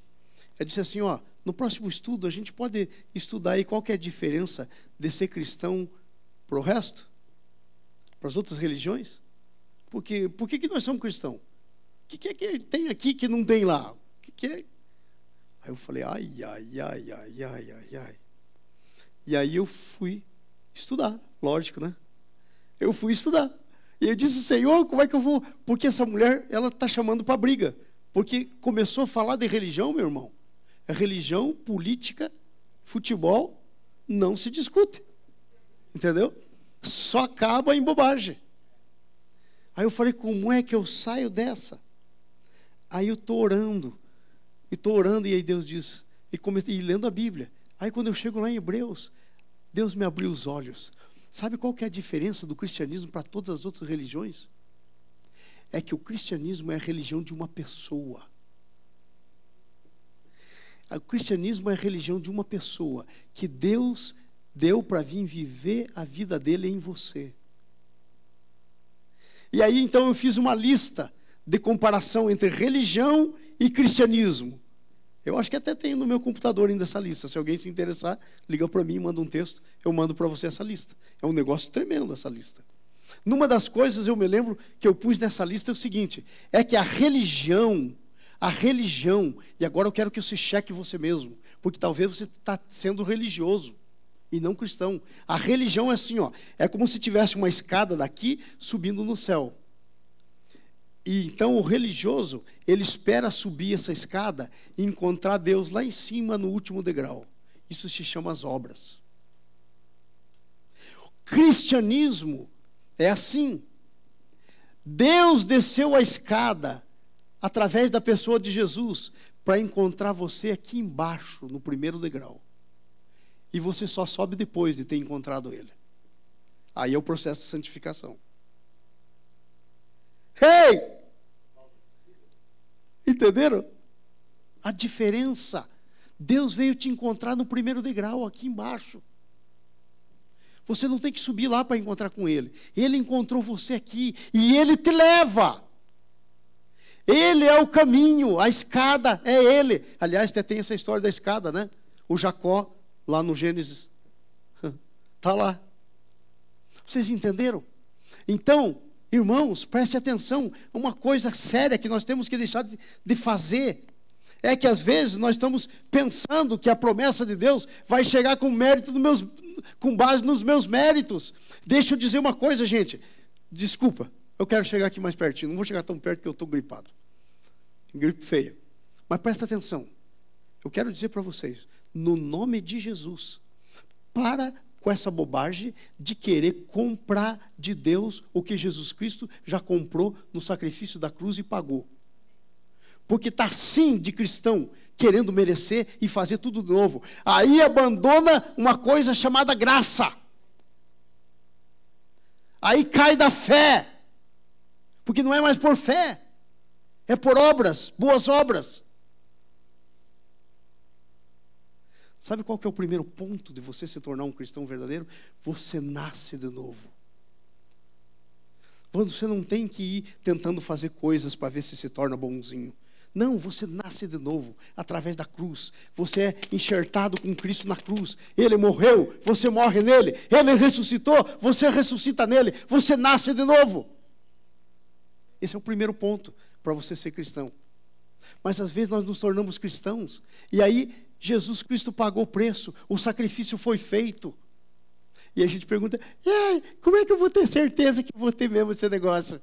ela disse assim, ó, no próximo estudo a gente pode estudar aí qual que é a diferença de ser cristão para o resto, para as outras religiões. Porque por que nós somos cristãos? O que é que tem aqui que não tem lá? O que é? Aí eu falei, ai. E aí eu fui estudar, lógico, né? Eu fui estudar. E eu disse, Senhor, como é que eu vou? Porque essa mulher, ela está chamando para briga. Porque começou a falar de religião, meu irmão. É religião, política, futebol, não se discute. Entendeu? Só acaba em bobagem. Aí eu falei, como é que eu saio dessa? Aí eu estou orando, e aí Deus diz, e lendo a Bíblia. Aí quando eu chego lá em Hebreus, Deus me abriu os olhos. Sabe qual que é a diferença do cristianismo para todas as outras religiões? é que o cristianismo é a religião de uma pessoa. O cristianismo é a religião de uma pessoa que Deus deu para vir viver a vida dele em você. E aí, então, eu fiz uma lista de comparação entre religião e cristianismo. Eu acho que até tem no meu computador ainda essa lista. Se alguém se interessar, liga para mim, manda um texto, eu mando para você essa lista. É um negócio tremendo essa lista. Numa das coisas, eu me lembro que eu pus nessa lista é o seguinte, é que a religião, e agora eu quero que você cheque você mesmo, porque talvez você está sendo religioso e não cristão. A religião é assim, ó, é como se tivesse uma escada daqui subindo no céu. E então o religioso, ele espera subir essa escada e encontrar Deus lá em cima no último degrau. Isso se chama as obras. O cristianismo é assim. Deus desceu a escada através da pessoa de Jesus para encontrar você aqui embaixo, no primeiro degrau. E você só sobe depois de ter encontrado Ele. Aí é o processo de santificação. Hey! Entenderam? A diferença. Deus veio te encontrar no primeiro degrau, aqui embaixo. Você não tem que subir lá para encontrar com Ele. Ele encontrou você aqui e Ele te leva. Ele é o caminho, a escada é Ele. Aliás, até tem essa história da escada, né? O Jacó, lá no Gênesis. Está lá. Vocês entenderam? Então, irmãos, preste atenção. Uma coisa séria que nós temos que deixar de fazer é que às vezes nós estamos pensando que a promessa de Deus vai chegar com mérito com base nos meus méritos. Deixa eu dizer uma coisa, gente. Desculpa, eu quero chegar aqui mais pertinho. Não vou chegar tão perto que eu estou gripado. Gripe feia. Mas presta atenção. Eu quero dizer para vocês, no nome de Jesus, para com essa bobagem de querer comprar de Deus o que Jesus Cristo já comprou no sacrifício da cruz e pagou. Porque está sim de cristão querendo merecer e fazer tudo de novo. Aí abandona uma coisa chamada graça. Aí cai da fé. Porque não é mais por fé. É por obras, boas obras. Sabe qual que é o primeiro ponto de você se tornar um cristão verdadeiro? Você nasce de novo. Quando você não tem que ir tentando fazer coisas para ver se torna bonzinho. Não, você nasce de novo, através da cruz. Você é enxertado com Cristo na cruz. Ele morreu, você morre nele. Ele ressuscitou, você ressuscita nele. Você nasce de novo. Esse é o primeiro ponto para você ser cristão. Mas às vezes nós nos tornamos cristãos. E aí Jesus Cristo pagou o preço. O sacrifício foi feito. E a gente pergunta, como é que eu vou ter certeza que eu vou ter mesmo esse negócio?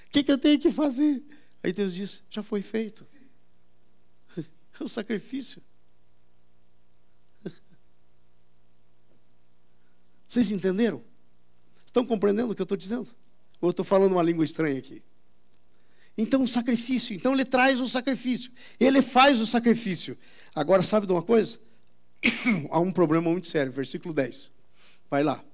O que eu tenho que fazer? Aí Deus diz, já foi feito. É o sacrifício. Vocês entenderam? Estão compreendendo o que eu estou dizendo? Ou eu estou falando uma língua estranha aqui? Então o sacrifício, então ele traz o sacrifício. Ele faz o sacrifício. Agora sabe de uma coisa? Há um problema muito sério, versículo 10. Vai lá.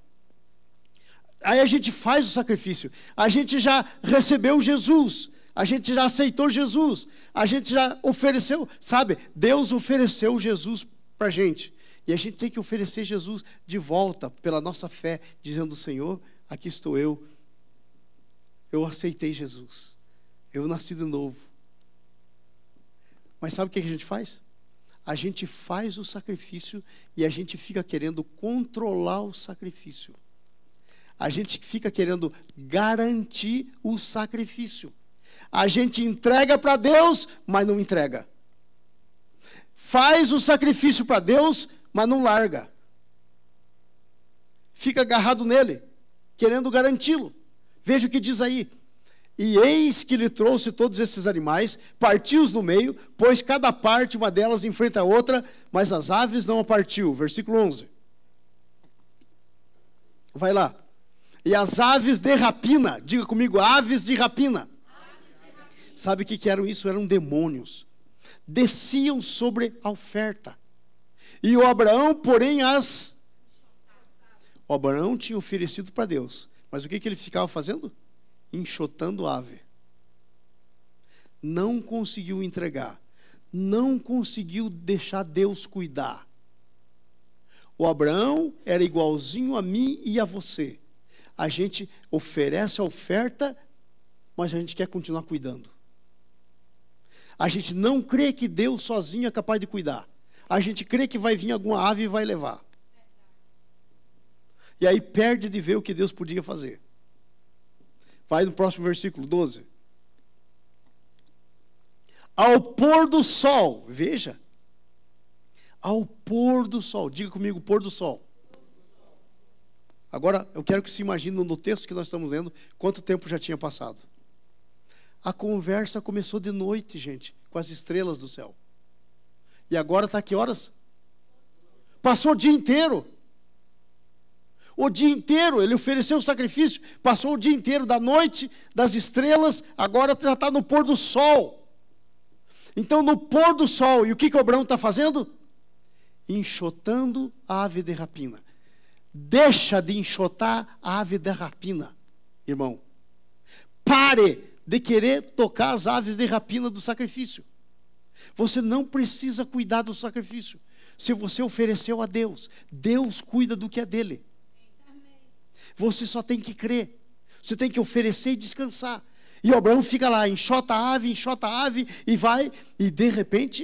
Aí a gente faz o sacrifício. A gente já recebeu Jesus. A gente já aceitou Jesus. A gente já ofereceu, sabe? Deus ofereceu Jesus para a gente. E a gente tem que oferecer Jesus de volta pela nossa fé, dizendo, Senhor, aqui estou eu. Eu aceitei Jesus. Eu nasci de novo. Mas sabe o que a gente faz? A gente faz o sacrifício e a gente fica querendo controlar o sacrifício. A gente fica querendo garantir o sacrifício. A gente entrega para Deus, mas não entrega. Faz o sacrifício para Deus, mas não larga. Fica agarrado nele, querendo garanti-lo. Veja o que diz aí. E eis que lhe trouxe todos esses animais, partiu-os no meio, pois cada parte, uma delas, enfrenta a outra, mas as aves não a partiu. Versículo 11. Vai lá. E as aves de rapina, diga comigo, aves de rapina. Sabe o que eram isso? Eram demônios. Desciam sobre a oferta. E o Abraão, porém, O Abraão tinha oferecido para Deus. Mas o que ele ficava fazendo? Enxotando ave. não conseguiu entregar, não conseguiu deixar Deus cuidar. O Abraão era igualzinho a mim e a você. A gente oferece a oferta, mas a gente quer continuar cuidando. A gente não crê que Deus sozinho é capaz de cuidar. A gente crê que vai vir alguma ave e vai levar. E aí perde de ver o que Deus podia fazer. Vai no próximo versículo, 12. Ao pôr do sol, veja. Ao pôr do sol, diga comigo, pôr do sol. Agora, eu quero que se imagine no texto que nós estamos lendo, quanto tempo já tinha passado. A conversa começou de noite, gente, com as estrelas do céu. E agora está que horas? Passou o dia inteiro. O dia inteiro, ele ofereceu o sacrifício, passou o dia inteiro, da noite, das estrelas, agora já está no pôr do sol. Então, no pôr do sol, e o que o Abraão está fazendo? Enxotando a ave de rapina. Deixa de enxotar a ave de rapina, irmão. Pare de querer tocar as aves de rapina do sacrifício. Você não precisa cuidar do sacrifício. Se você ofereceu a Deus, Deus cuida do que é dele. Você só tem que crer. Você tem que oferecer e descansar. E o Abraão fica lá, enxota a ave e vai. E de repente,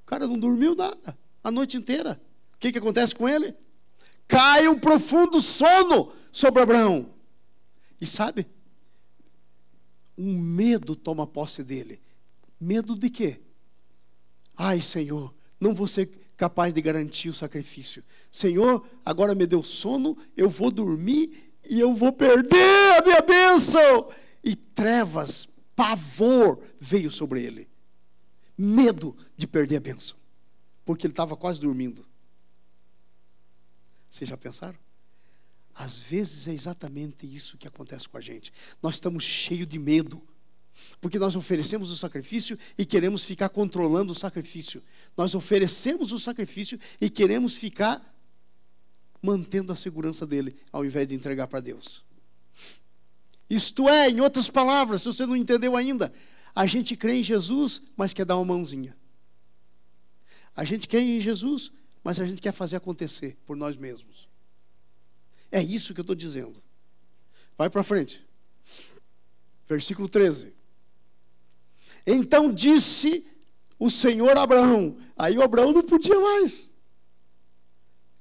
o cara não dormiu nada a noite inteira. O que acontece com ele? Cai um profundo sono sobre Abraão. E sabe? Um medo toma posse dele. Medo de quê? Ai, Senhor, não vou ser capaz de garantir o sacrifício. Senhor, agora me deu sono, eu vou dormir e eu vou perder a minha bênção. E trevas, pavor veio sobre ele. Medo de perder a bênção. Porque ele estava quase dormindo. Vocês já pensaram? Às vezes é exatamente isso que acontece com a gente. Nós estamos cheios de medo. Porque nós oferecemos o sacrifício e queremos ficar controlando o sacrifício. Nós oferecemos o sacrifício e queremos ficar mantendo a segurança dele, ao invés de entregar para Deus. Isto é, em outras palavras, se você não entendeu ainda, a gente crê em Jesus, mas quer dar uma mãozinha. A gente crê em Jesus, mas a gente quer fazer acontecer por nós mesmos. É isso que eu estou dizendo. Vai para frente. Versículo 13. Então disse o Senhor a Abraão. Aí o Abraão não podia mais.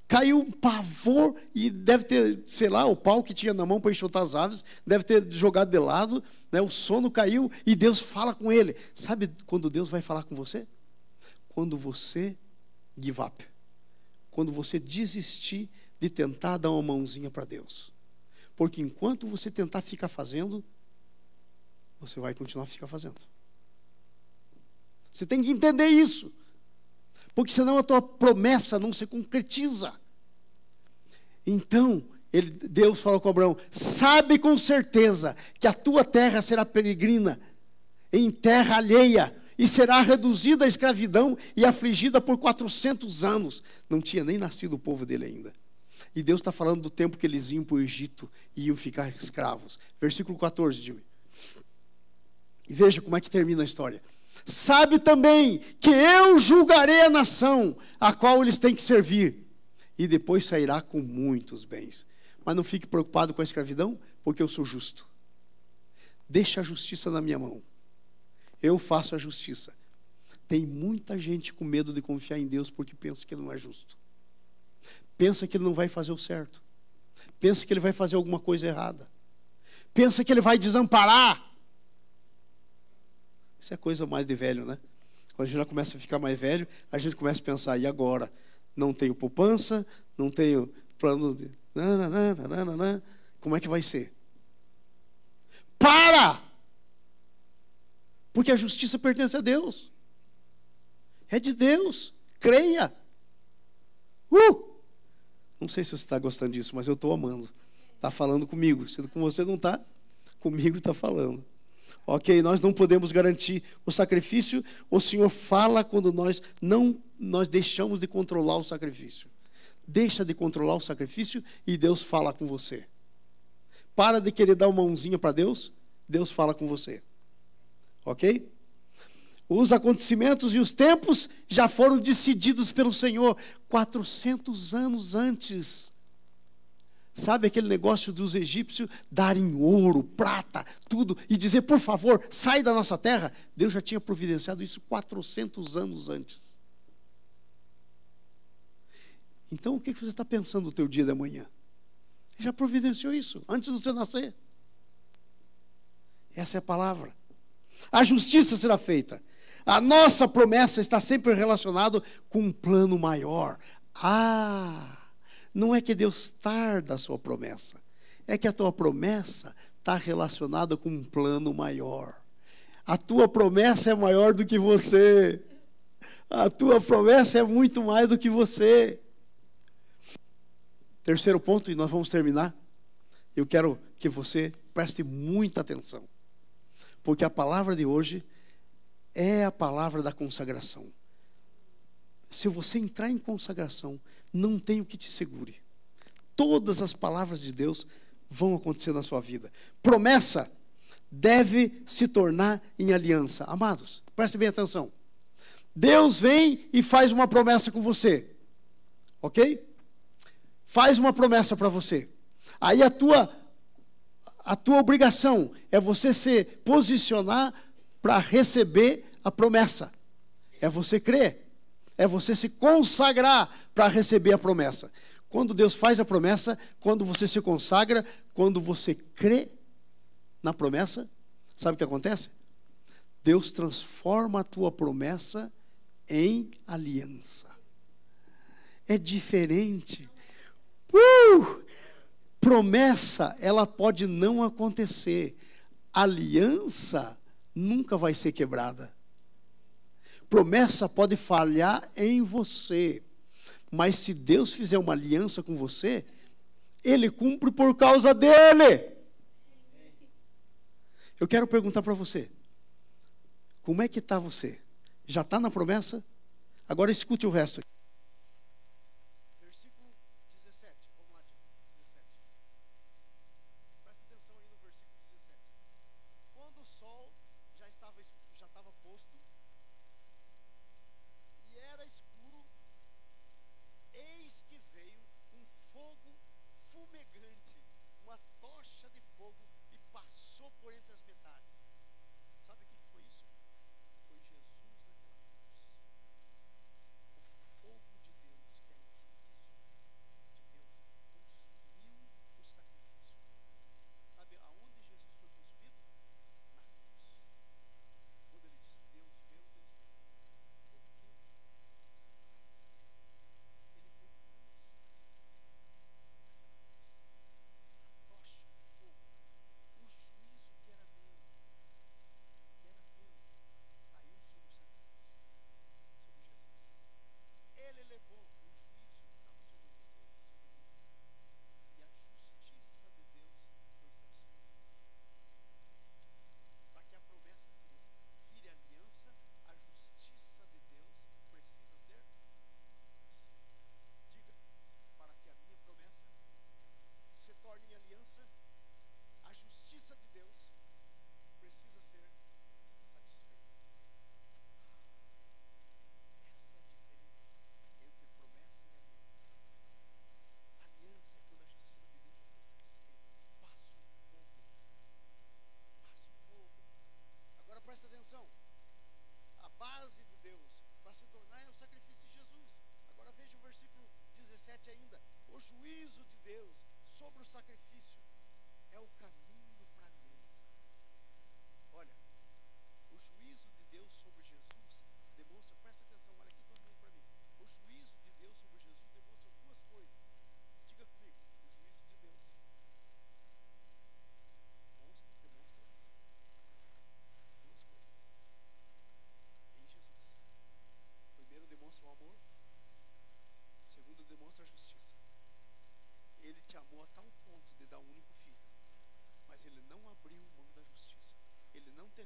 Caiu um pavor e deve ter, sei lá, o pau que tinha na mão para enxotar as aves, deve ter jogado de lado, né? O sono caiu e Deus fala com ele. Sabe quando Deus vai falar com você? Quando você give up. Quando você desistir de tentar dar uma mãozinha para Deus. Porque enquanto você tentar ficar fazendo, você vai continuar a ficar fazendo. Você tem que entender isso. Porque senão a tua promessa não se concretiza. Então, Deus falou com Abraão, sabe com certeza que a tua terra será peregrina, em terra alheia, e será reduzida à escravidão e afligida por 400 anos. Não tinha nem nascido o povo dele ainda. E Deus está falando do tempo que eles iam para o Egito e iam ficar escravos. Versículo 14, Jimmy. E veja como é que termina a história. Sabe também que eu julgarei a nação a qual eles têm que servir, e depois sairá com muitos bens. Mas não fique preocupado com a escravidão, porque eu sou justo. Deixa a justiça na minha mão. Eu faço a justiça. Tem muita gente com medo de confiar em Deus porque pensa que Ele não é justo. Pensa que Ele não vai fazer o certo. Pensa que Ele vai fazer alguma coisa errada. Pensa que Ele vai desamparar. Isso é coisa mais de velho, né? Quando a gente já começa a ficar mais velho, a gente começa a pensar, e agora? Não tenho poupança, não tenho plano de... Como é que vai ser? Para! Porque a justiça pertence a Deus. É de Deus. Creia. Não sei se você está gostando disso, mas eu estou amando. Está falando comigo. Se com você não está, comigo está falando. Ok, nós não podemos garantir o sacrifício. O Senhor fala quando nós deixamos de controlar o sacrifício. Deixa de controlar o sacrifício e Deus fala com você. Para de querer dar uma mãozinha para Deus, Deus fala com você. Ok? Os acontecimentos e os tempos já foram decididos pelo Senhor 400 anos antes. Sabe aquele negócio dos egípcios darem ouro, prata, tudo, e dizer, por favor, sai da nossa terra? Deus já tinha providenciado isso 400 anos antes. Então, o que você está pensando no teu dia de amanhã? Ele já providenciou isso, antes de você nascer. Essa é a palavra. A justiça será feita. A nossa promessa está sempre relacionada com um plano maior. Não é que Deus tarda a sua promessa. É que a tua promessa está relacionada com um plano maior. A tua promessa é maior do que você. A tua promessa é muito mais do que você. Terceiro ponto, e nós vamos terminar. Eu quero que você preste muita atenção. Porque a palavra de hoje é a palavra da consagração. Se você entrar em consagração, não tem o que te segure. Todas as palavras de Deus vão acontecer na sua vida. Promessa deve se tornar em aliança. Amados, preste bem atenção. Deus vem e faz uma promessa com você. Ok? Faz uma promessa para você. Aí a tua obrigação é você se posicionar para receber a promessa. É você crer. É você se consagrar para receber a promessa. Quando Deus faz a promessa, quando você se consagra, quando você crê na promessa, sabe o que acontece? Deus transforma a tua promessa em aliança. É diferente. Promessa, ela pode não acontecer. Aliança nunca vai ser quebrada. Promessa pode falhar em você. Mas se Deus fizer uma aliança com você, Ele cumpre por causa dEle. Eu quero perguntar para você. Como é que está você? Já está na promessa? Agora escute o resto.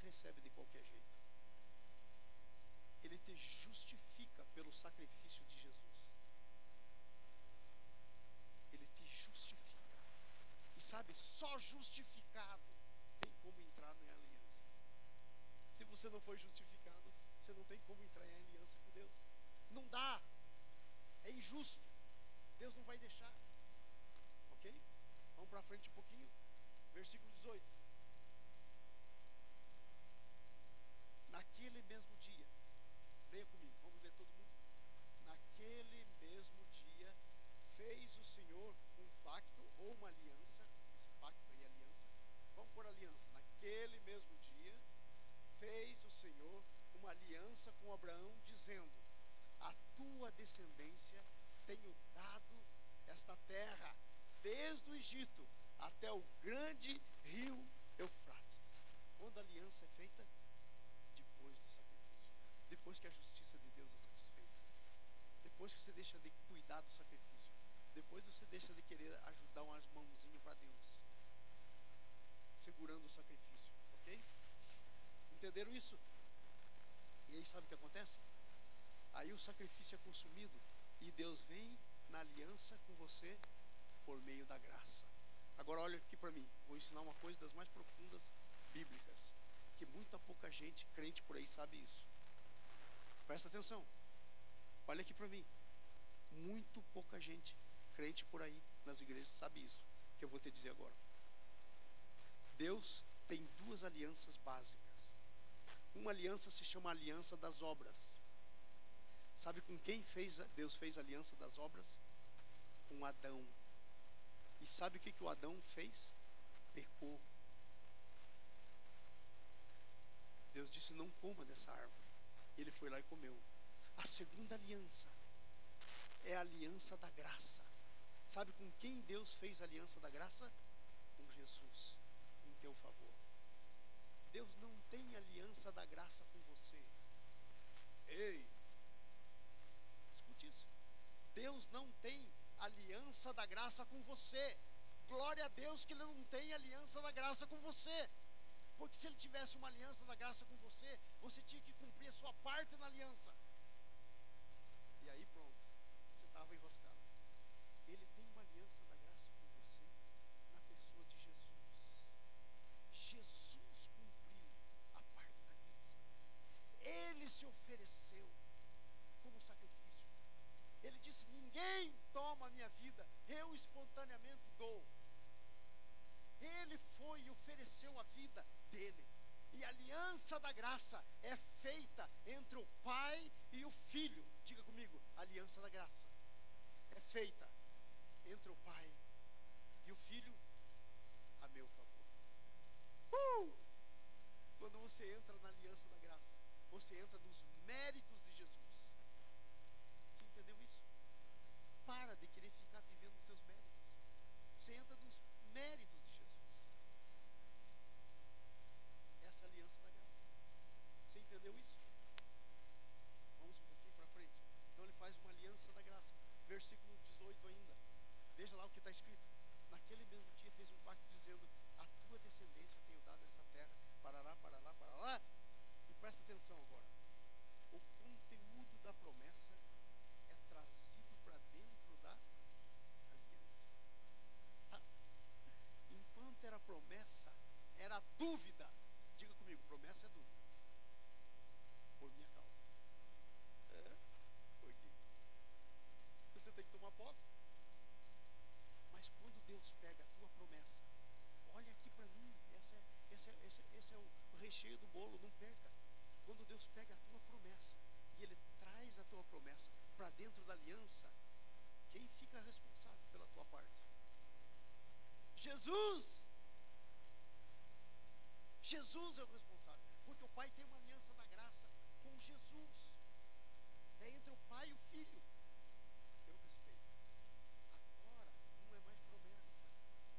Recebe de qualquer jeito. Ele te justifica pelo sacrifício de Jesus. Ele te justifica. E sabe, só justificado tem como entrar na aliança. Se você não foi justificado, você não tem como entrar em aliança com Deus. Não dá. É injusto. Deus não vai deixar. Ok? Vamos para frente um pouquinho. Versículo 18. Naquele mesmo dia, leia comigo, vamos ler todo mundo. Naquele mesmo dia, fez o Senhor um pacto ou uma aliança. Esse pacto aí, aliança. Vamos por aliança. Naquele mesmo dia, fez o Senhor uma aliança com Abraão, dizendo: a tua descendência tenho dado esta terra, desde o Egito até o grande rio Eufrates. Quando a aliança é feita? Depois do sacrifício. Depois que a justiça de Deus é satisfeita. Depois que você deixa de cuidar do sacrifício. Depois você deixa de querer ajudar umas mãozinhas para Deus, segurando o sacrifício. Ok? Entenderam isso? E aí sabe o que acontece? Aí o sacrifício é consumido e Deus vem na aliança com você por meio da graça. Agora olha aqui para mim, vou ensinar uma coisa das mais profundas bíblicas, que muita pouca gente crente por aí sabe isso. Presta atenção. Olha aqui para mim. Muito pouca gente crente por aí nas igrejas sabe isso, que eu vou te dizer agora. Deus tem duas alianças básicas. Uma aliança se chama aliança das obras. Sabe com quem Deus fez a aliança das obras? Com Adão. E sabe o que o Adão fez? Pecou. Deus disse: não coma dessa árvore. Ele foi lá e comeu. A segunda aliança é a aliança da graça. Sabe com quem Deus fez a aliança da graça? Com Jesus, em teu favor. Deus não tem aliança da graça com você. Ei, escute isso. Deus não tem aliança da graça com você. Glória a Deus que Ele não tem aliança da graça com você. Porque se Ele tivesse uma aliança da graça com você, você tinha que cumprir a sua parte na aliança. E aí pronto, você estava enroscado. Ele tem uma aliança da graça com você na pessoa de Jesus. Jesus cumpriu a parte da aliança. Ele se ofereceu como sacrifício. Ele disse: ninguém toma a minha vida, eu espontaneamente dou. Ele foi e ofereceu a vida dele. E a aliança da graça é feita entre o Pai e o Filho. Diga comigo, a aliança da graça é feita entre o Pai e o Filho a meu favor. Quando você entra na aliança da graça, você entra nos méritos de Jesus. Você entendeu isso? Para de querer ficar vivendo os teus méritos. Você entra nos méritos de Jesus. Essa aliança da graça. Você entendeu isso? Vamos um pouquinho para frente. Então ele faz uma aliança da graça. Versículo 18 ainda. Veja lá o que está escrito. Naquele mesmo dia fez um pacto dizendo: a tua descendência tenho dado essa terra. Parará, parará, parará. E presta atenção agora. O conteúdo da promessa é trazido para dentro da aliança. Enquanto era promessa, era dúvida. Diga comigo, promessa é dúvida. Por minha causa. Por quê? Você tem que tomar posse. Mas quando Deus pega a tua promessa, olha aqui para mim, esse é o recheio do bolo, não perca. Quando Deus pega a tua promessa e Ele traz a tua promessa para dentro da aliança, quem fica responsável pela tua parte? Jesus! Jesus é o responsável, porque o Pai tem uma aliança da graça com Jesus. É entre o Pai e o Filho. A teu respeito. Agora não é mais promessa,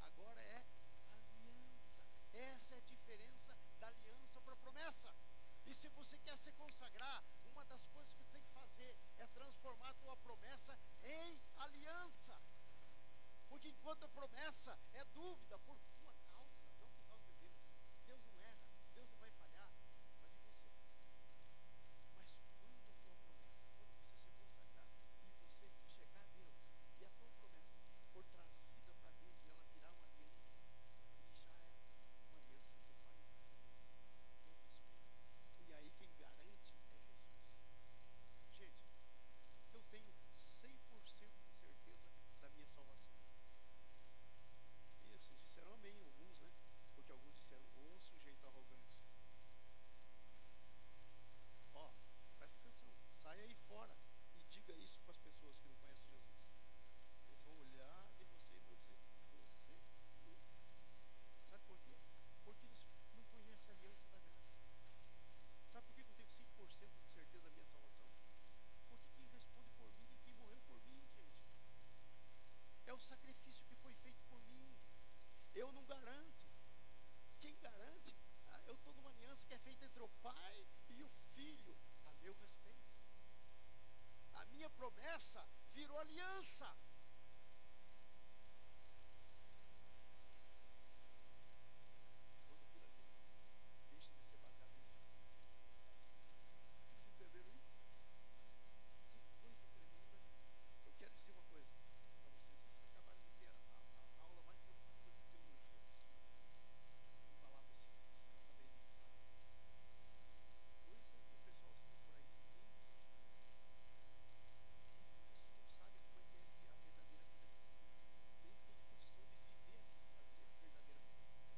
agora é aliança. Essa é a diferença da aliança para a promessa. E se você quer se consagrar, uma das coisas que tem que fazer é transformar a tua promessa em aliança. Porque enquanto a promessa é dúvida por tua causa, não por causa de Deus. Deus não erra, Deus não vai falhar, mas em você. Mas quando a tua promessa, quando você se consagrar, promessa virou aliança. Quando vira aliança, deixa de ser baseado em ti. Vocês entenderam isso? Que coisa tremenda. Eu quero dizer uma coisa para vocês. Vocês acabaram de ter a aula mais profunda de teologia possível. Em palavras simples, eu acabei de ensinar. Coisa que o pessoalzinho por aí ninguém entende. Você não sabe como é que é a verdadeira vida cristã. Nem tem condição de viver a verdadeira vida.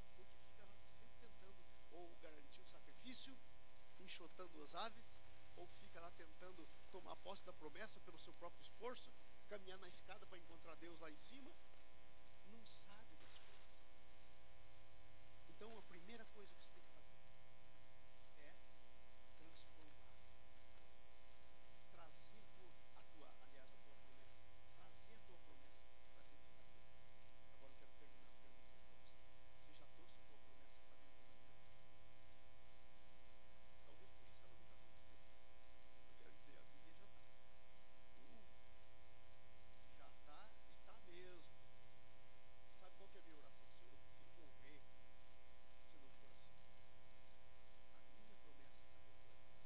Porque fica lá sempre tentando ou garantir o sacrifício, enxotando as aves, ou fica lá tentando tomar posse da promessa pelo seu próprio esforço, caminhar na escada para encontrar Deus lá em cima. Não sabe das coisas. Então a primeira coisa que você tem que fazer é transformar a tua promessa, trazer a tua promessa para dentro da aliança. Agora eu quero terminar perguntando para você: você já trouxe a tua promessa para dentro da aliança? Talvez por isso ela nunca aconteceu. Eu quero dizer, a minha já está. Já está e está mesmo. Sabe qual que é a minha oração? Senhor, eu prefiro morrer se não for assim. A minha promessa está dentro da aliança.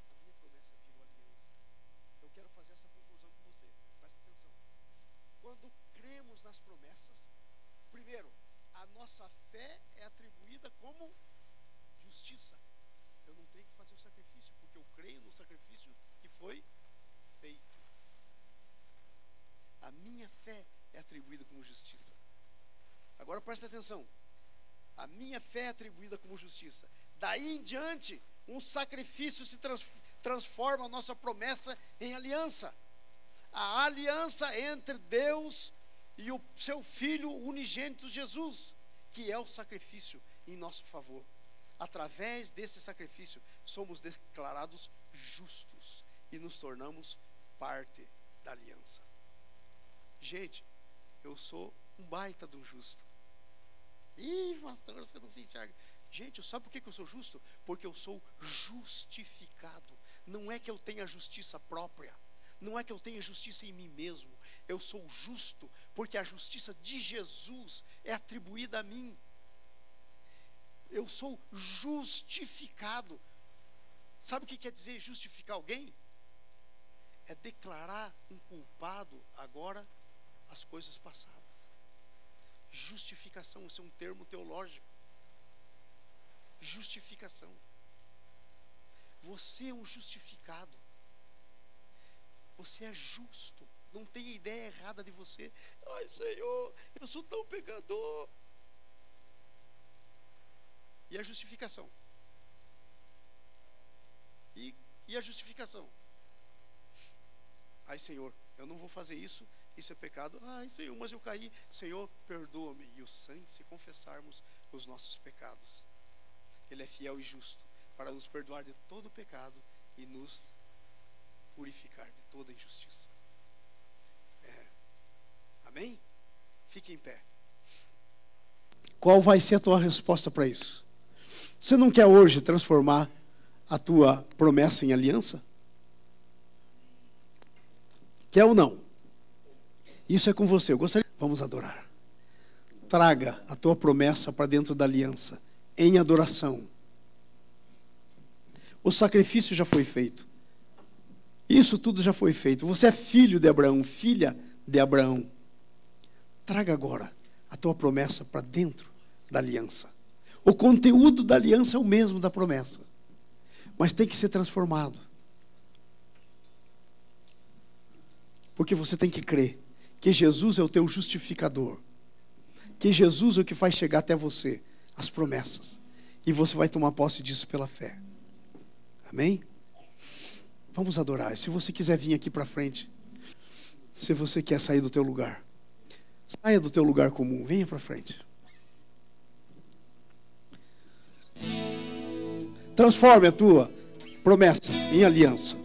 A minha promessa virou aliança. Eu quero fazer essa conclusão com você. Presta atenção. Quando cremos nas promessas, primeiro, a nossa fé é atribuída como justiça. Eu não tenho que fazer o sacrifício, porque eu creio no sacrifício que foi feito. A minha fé é atribuída como justiça. Agora presta atenção. A minha fé é atribuída como justiça. Daí em diante, um sacrifício se transforma a nossa promessa em aliança. A aliança entre Deus e o seu Filho unigênito Jesus, que é o sacrifício em nosso favor. Através desse sacrifício, somos declarados justos e nos tornamos parte da aliança. Gente, eu sou um baita de um justo. Ih, pastor, você não se enxerga. Gente, sabe por que eu sou justo? Porque eu sou justificado. Não é que eu tenha justiça própria. Não é que eu tenha justiça em mim mesmo. Eu sou justo porque a justiça de Jesus é atribuída a mim. Eu sou justificado. Sabe o que quer dizer justificar alguém? É declarar um culpado agora as coisas passadas. Justificação, isso é um termo teológico. Justificação. Você é um justificado. Você é justo. Não tem ideia errada de você. Ai, Senhor, eu sou tão pecador. E a justificação? E a justificação? Ai, Senhor, eu não vou fazer isso. Isso é pecado. Ai, Senhor, mas eu caí. Senhor, perdoa-me. E o sangue, se confessarmos os nossos pecados, Ele é fiel e justo para nos perdoar de todo pecado e nos purificar de toda injustiça. Amém? Fique em pé. Qual vai ser a tua resposta para isso? Você não quer hoje transformar a tua promessa em aliança? Quer ou não? Isso é com você. Eu gostaria. Vamos adorar. Traga a tua promessa para dentro da aliança, em adoração. O sacrifício já foi feito. Isso tudo já foi feito. Você é filho de Abraão, filha de Abraão. Traga agora a tua promessa para dentro da aliança. O conteúdo da aliança é o mesmo da promessa, mas tem que ser transformado. Porque você tem que crer que Jesus é o teu justificador, que Jesus é o que faz chegar até você as promessas, e você vai tomar posse disso pela fé. Amém? Vamos adorar. Se você quiser vir aqui para frente, se você quer sair do teu lugar, saia do teu lugar comum, venha para frente. Transforme a tua promessa em aliança.